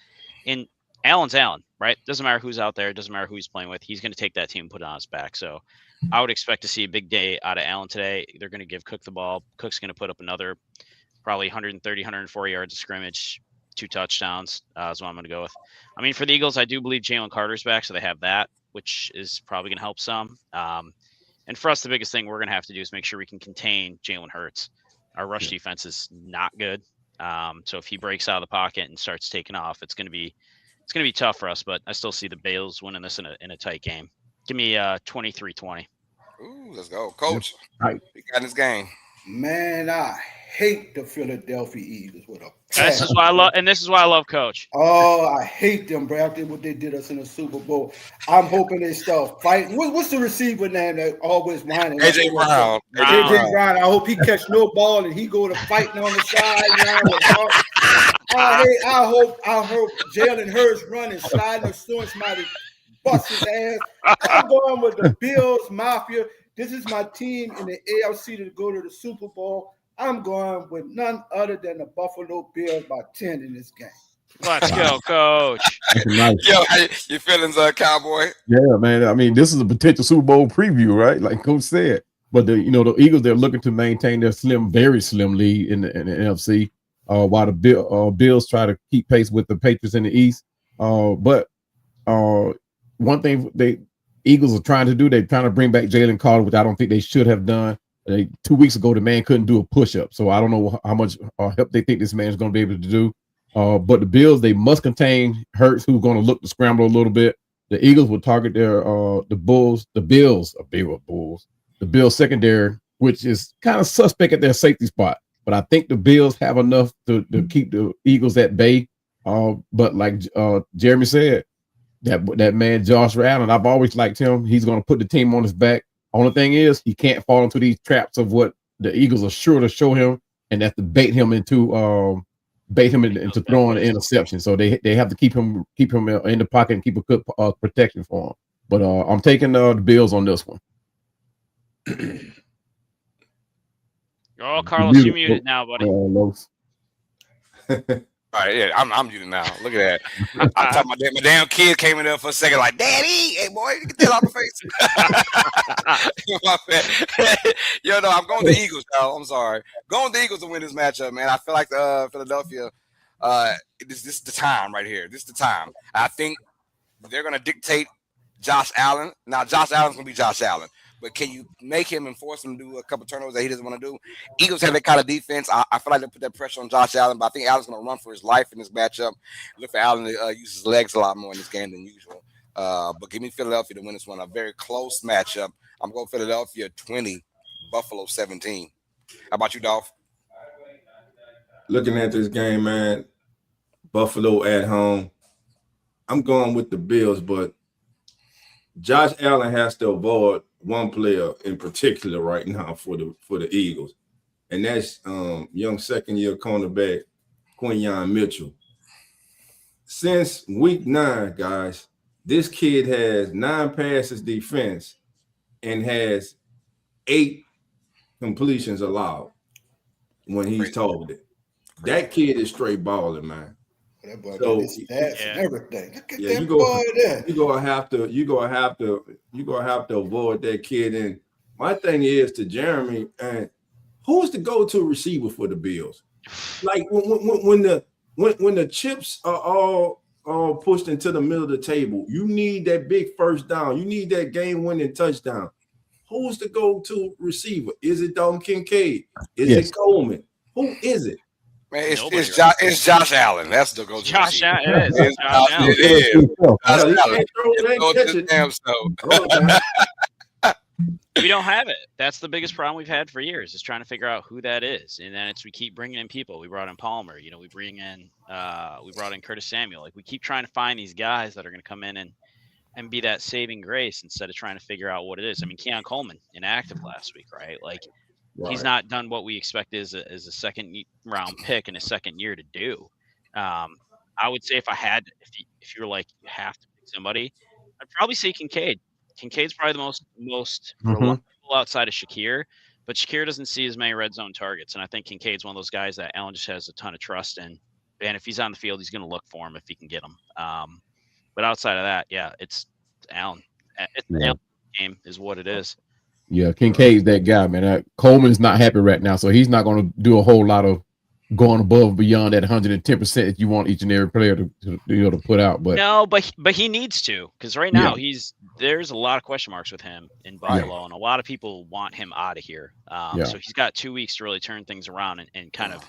And Allen's Allen, right? Doesn't matter who's out there. Doesn't matter who he's playing with. He's going to take that team and put it on his back. So I would expect to see a big day out of Allen today. They're going to give Cook the ball. Cook's going to put up another probably 130, 140 yards of scrimmage, 2 touchdowns is what I'm going to go with. I mean, for the Eagles, I do believe Jalen Carter's back, so they have that, which is probably going to help some. And for us, the biggest thing we're going to have to do is make sure we can contain Jalen Hurts. Our rush defense is not good. So if he breaks out of the pocket and starts taking off, it's going to be tough for us. But I still see the Bills winning this in a tight game. Give me 23-20. Ooh, let's go, Coach. Right. We got this game. Man, I hate the Philadelphia Eagles with a passion. This is why I love Coach. Oh, I hate them, bro. After what they did us in the Super Bowl. I'm hoping they start fighting. What's the receiver name that always whining? AJ Brown. AJ Brown. I hope he catch no ball and he go to fighting on the side. I hope Jalen Hurts running, sliding or doing somebody bust his ass. I'm going with the Bills Mafia. This is my team in the AFC to go to the Super Bowl. I'm going with none other than the Buffalo Bills by 10 in this game. Let's go, Coach. Nice. Yo, your feelings, Cowboy? Yeah, man. I mean, this is a potential Super Bowl preview, right? Like Coach said. But the Eagles, they're looking to maintain their very slim lead in the NFC, while the Bills try to keep pace with the Patriots in the East. But one thing the Eagles are trying to do, they're trying to bring back Jalen Carter, which I don't think they should have done. 2 weeks ago, the man couldn't do a push-up, so I don't know how much help they think this man's going to be able to do. But the Bills, they must contain Hurts, who's going to look to scramble a little bit. The Eagles will target their the Bills secondary, which is kind of suspect at their safety spot. But I think the Bills have enough to keep the Eagles at bay. But like Jeremy said, that man Josh Allen, I've always liked him. He's going to put the team on his back. Only thing is, he can't fall into these traps of what the Eagles are sure to show him, and that's to bait him into throwing an interception. So they have to keep him in the pocket and keep a good protection for him. But I'm taking the Bills on this one. Oh, Carlos, you're muted now, buddy. All right, yeah, I'm muted now. Look at that. I'm talking about my damn kid came in there for a second, like, Daddy, hey boy, get that off my face. Yo, no, I'm going to the Eagles, y'all. I'm sorry. Going to the Eagles to win this matchup, man. I feel like Philadelphia, this is the time right here. This is the time. I think they're going to dictate Josh Allen. Now, Josh Allen's going to be Josh Allen. But can you make him and force him to do a couple turnovers that he doesn't want to do? Eagles have that kind of defense. I feel like they put that pressure on Josh Allen, but I think Allen's going to run for his life in this matchup. Look for Allen to use his legs a lot more in this game than usual. But give me Philadelphia to win this one. A very close matchup. I'm going Philadelphia 20, Buffalo 17. How about you, Dolph? Looking at this game, man, Buffalo at home. I'm going with the Bills, but Josh Allen has to avoid one player in particular right now for the Eagles, and that's young second-year cornerback Quinyon Mitchell. Since week 9, guys, this kid has 9 passes defense and has 8 completions allowed when he's targeted. That kid is straight balling, man. That boy So, got his stats and everything. Look at yeah, that boy there. you're gonna have to avoid that kid. And my thing is to Jeremy, and who's the go-to receiver for the Bills? Like when the chips are all pushed into the middle of the table, you need that big first down. You need that game-winning touchdown. Who's the go-to receiver? Is it Dalton Kincaid? Is it Coleman? Who is it? Man, it's Josh Allen. That's the go-to. Josh Allen. It is. We don't have it. That's the biggest problem we've had for years, is trying to figure out who that is. And then we keep bringing in people. We brought in Palmer. We brought in Curtis Samuel. Like, we keep trying to find these guys that are going to come in and be that saving grace instead of trying to figure out what it is. I mean, Keon Coleman inactive last week, right? Like, he's not done what we expect as a second round pick in his second year to do. I would say if you're like, you have to pick somebody, I'd probably say Kincaid. Kincaid's probably the most reliable outside of Shakir, but Shakir doesn't see as many red zone targets. And I think Kincaid's one of those guys that Allen just has a ton of trust in. And if he's on the field, he's going to look for him if he can get him. But outside of that, it's Allen. It's the Allen game is what it is. Yeah, Kincaid's that guy, man. Coleman's not happy right now, so he's not going to do a whole lot of going above and beyond that 110% that you want each and every player to put out. But no, but he needs to, because right now there's a lot of question marks with him in Buffalo, and a lot of people want him out of here. So he's got 2 weeks to really turn things around and kind of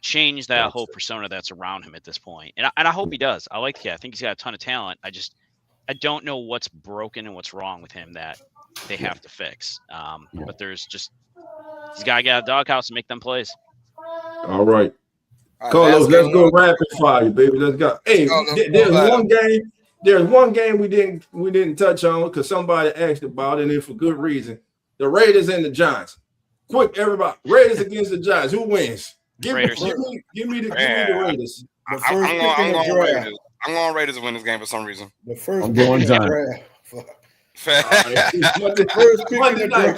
change that whole persona that's around him at this point. And I hope he does. I like the kid. I think he's got a ton of talent. I don't know what's broken and what's wrong with him that they have to fix. But he's got to get out of the doghouse and make them plays. All right. Carlos, let's go rapid fire, baby. Let's go. Hey, there's one game we didn't touch on because somebody asked about it, and for good reason. The Raiders and the Giants. Quick, everybody. Raiders against the Giants. Who wins? Give me the Raiders. The first pick in the draft. I'm going Raiders to win this game for some reason. The first pick in the draft. Monday night.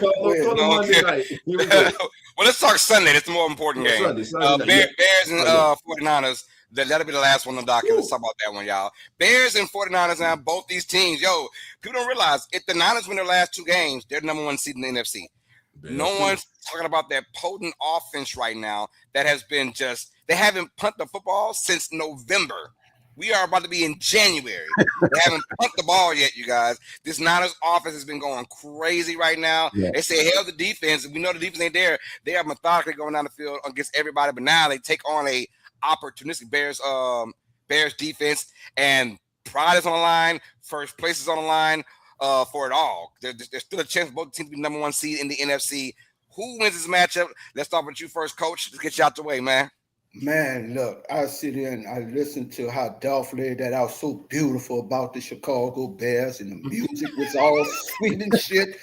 Here we go. Well, let's talk Sunday. It's the more important game. Sunday. Bears and 49ers. That'll be the last one on the docket. Let's talk about that one, y'all. Bears and 49ers now, both these teams. People don't realize if the Niners win their last 2 games, they're the number 1 seed in the NFC. No one's talking about that potent offense right now that has been they haven't punted the football since November. We are about to be in January. They haven't punted the ball yet, you guys. This Niners offense has been going crazy right now. Yeah. They say, hell, the defense. We know the defense ain't there. They are methodically going down the field against everybody, but now they take on a opportunistic Bears defense, and pride is on the line. First place is on the line for it all. There's still a chance for both teams to be number 1 seed in the NFC. Who wins this matchup? Let's start with you first, Coach. Let's get you out the way, man. Man, look, I sit here and I listen to how Dolph laid that out so beautiful about the Chicago Bears, and the music was all sweet and shit,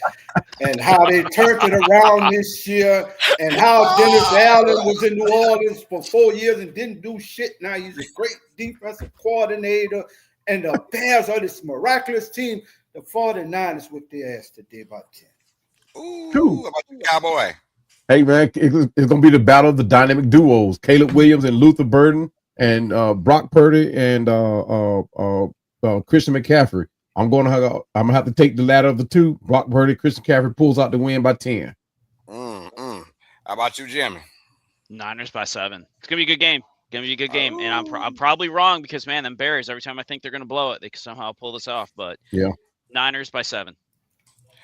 and how they turned it around this year, and how Dennis Allen was in New Orleans for 4 years and didn't do shit. Now he's a great defensive coordinator, and the Bears are this miraculous team. The 49ers whipped their ass today by 10. Ooh, how about you, Cowboy? Hey, man, it's going to be the battle of the dynamic duos, Caleb Williams and Luther Burden, and Brock Purdy and Christian McCaffrey. I'm going to have to take the latter of the two. Brock Purdy, Christian McCaffrey pulls out the win by 10. How about you, Jimmy? Niners by 7. It's going to be a good game. And I'm probably wrong because, man, them Bears, every time I think they're going to blow it, they can somehow pull this off. But Niners by 7.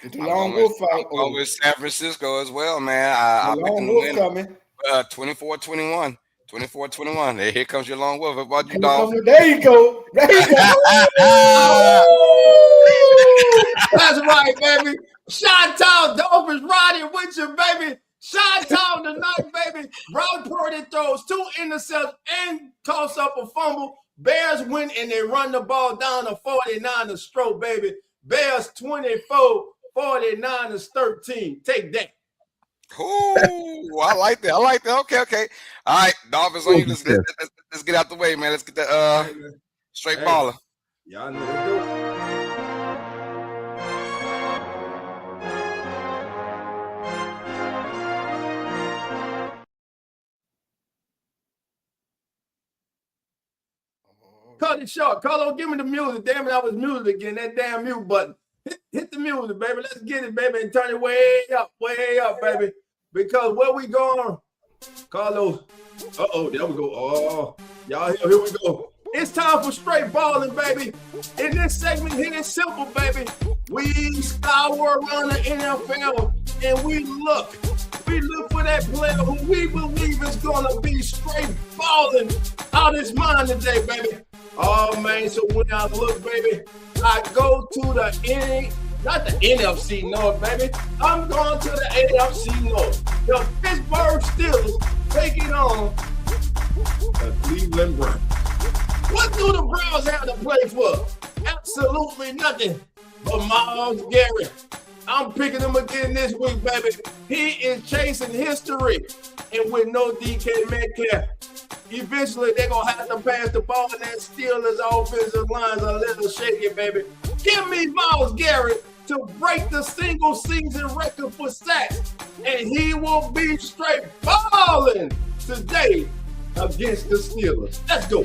It's a long wolf fight. I'm with San Francisco as well, man. I picked them to win 24-21. 24-21. Here comes your long wolf. What about you, Dolph? There you go. That's right, baby. Chi-Town Dolphins riding with you, baby. Chi-Town tonight, baby. Brock Purdy throws 2 interceptions and toss up a fumble. Bears win and they run the ball down to 49ers stroke, baby. Bears 24, 49ers 13. Take that. Ooh, I like that. Okay. All right, Dolphins on you. Let's get out the way, man. Let's get the straight baller. Y'all know what to do. Cut it short. Carlo, give me the music. Damn it, I was muted again. That damn mute button. Hit the music, baby. Let's get it, baby, and turn it way up, baby. Because where we going, Carlo? Uh-oh, there we go. Oh, y'all, here we go. It's time for straight balling, baby. In this segment here, it's simple, baby. We scour around the NFL, and we look for that player who we believe is going to be straight balling out his mind today, baby. Oh, man, so when I look, baby, I go to not the NFC North, baby. I'm going to the AFC North. The Pittsburgh Steelers taking on the Cleveland Browns. What do the Browns have to play for? Absolutely nothing but Myles Garrett. I'm picking him again this week, baby. He is chasing history. And with no DK Metcalf, eventually they're going to have to pass the ball, and that Steelers offensive line's a little shaky, baby. Give me Myles Garrett to break the single season record for sacks, and he will be straight balling today against the Steelers. Let's go.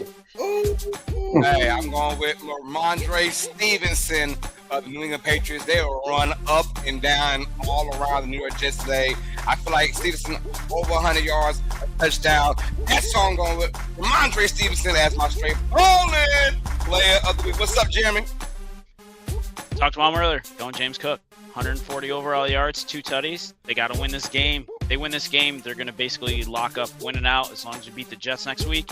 Hey, I'm going with Ramondre Stevenson of the New England Patriots. They will run up and down all around the New York Jets today. I feel like Stevenson over 100 yards, a touchdown. That's all I'm going with. Ramondre Stevenson as my straight balling player of the week. What's up, Jeremy? Talked to Mom earlier. Going James Cook. 140 overall yards, 2 tutties. They got to win this game. They win this game, they're going to basically lock up winning out as long as you beat the Jets next week.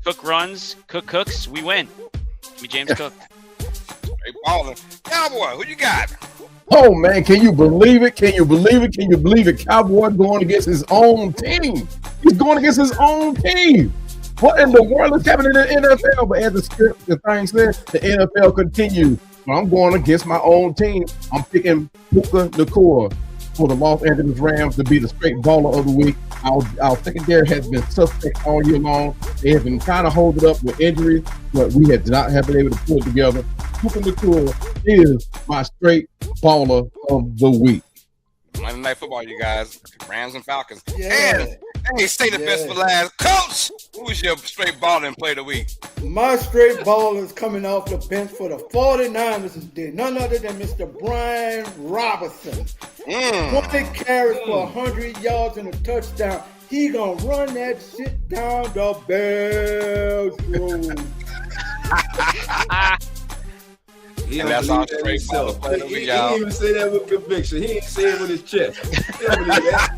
Cook runs, Cook cooks, we win. Give me James Cook. Straight balling. Cowboy, who you got? Oh, man, can you believe it? Can you believe it? Can you believe it? Cowboy going against his own team. He's going against his own team. What in the world is happening in the NFL? But as the thing said, the NFL continues. So I'm going against my own team. I'm picking Puka Nacua for the Los Angeles Rams to be the straight baller of the week. Our secondary has been suspect all year long. They have been kind of holding up with injuries, but we have not been able to pull it together. Puka Nacua is my straight baller of the week. Monday Night Football, you guys. Rams and Falcons. Yeah. And they say the best for last. Coach, who's your straight baller and play of the week? My straight baller is coming off the bench for the 49ers today. None other than Mr. Brian Robinson. 20 carries for 100 yards and a touchdown. He gonna run that shit down the Bears road. And that's our straight baller play of the week, He y'all. didn't even say that with conviction. He ain't say it with his chest. He don't believe that.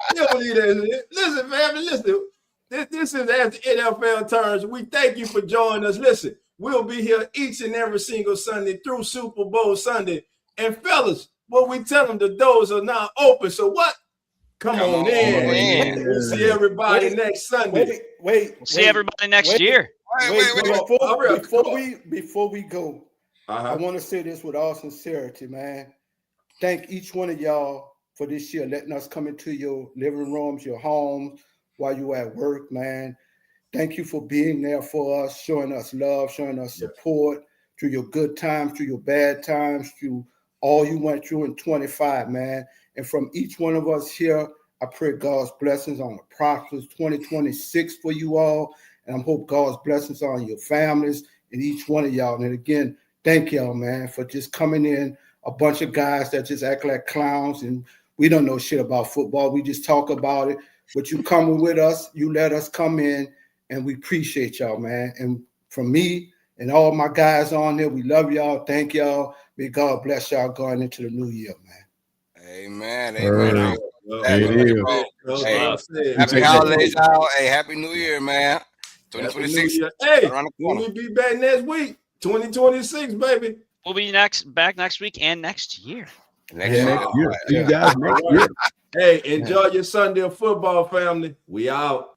He don't believe that. Listen, family, listen. This is as the NFL turns. We thank you for joining us. Listen, we'll be here each and every single Sunday through Super Bowl Sunday. And fellas, what we tell them, the doors are now open. So what? Come on in. We'll see everybody next Sunday. Wait. We'll see everybody next year. Before we go, I want to say this with all sincerity, man. Thank each one of y'all for this year, letting us come into your living rooms, your homes, while you're at work, man. Thank you for being there for us, showing us love, showing us support through your good times, through your bad times, through all you went through in 25, man. And from each one of us here, I pray God's blessings on a prosperous 2026 for you all. And I hope God's blessings on your families and each one of y'all. And again, thank y'all, man, for just coming in, a bunch of guys that just act like clowns and we don't know shit about football. We just talk about it. But you coming with us, you let us come in, and we appreciate y'all, man. And from me and all my guys on there, we love y'all. Thank y'all. May God bless y'all going into the new year, man. Amen. Happy holidays, y'all. Hey, happy New Year, man. 2026. Hey, when we be back next week, 2026, baby. We'll be back next week and next year. Next year. See you Yeah. guys next year. Hey, enjoy your Sunday of football, family. We out.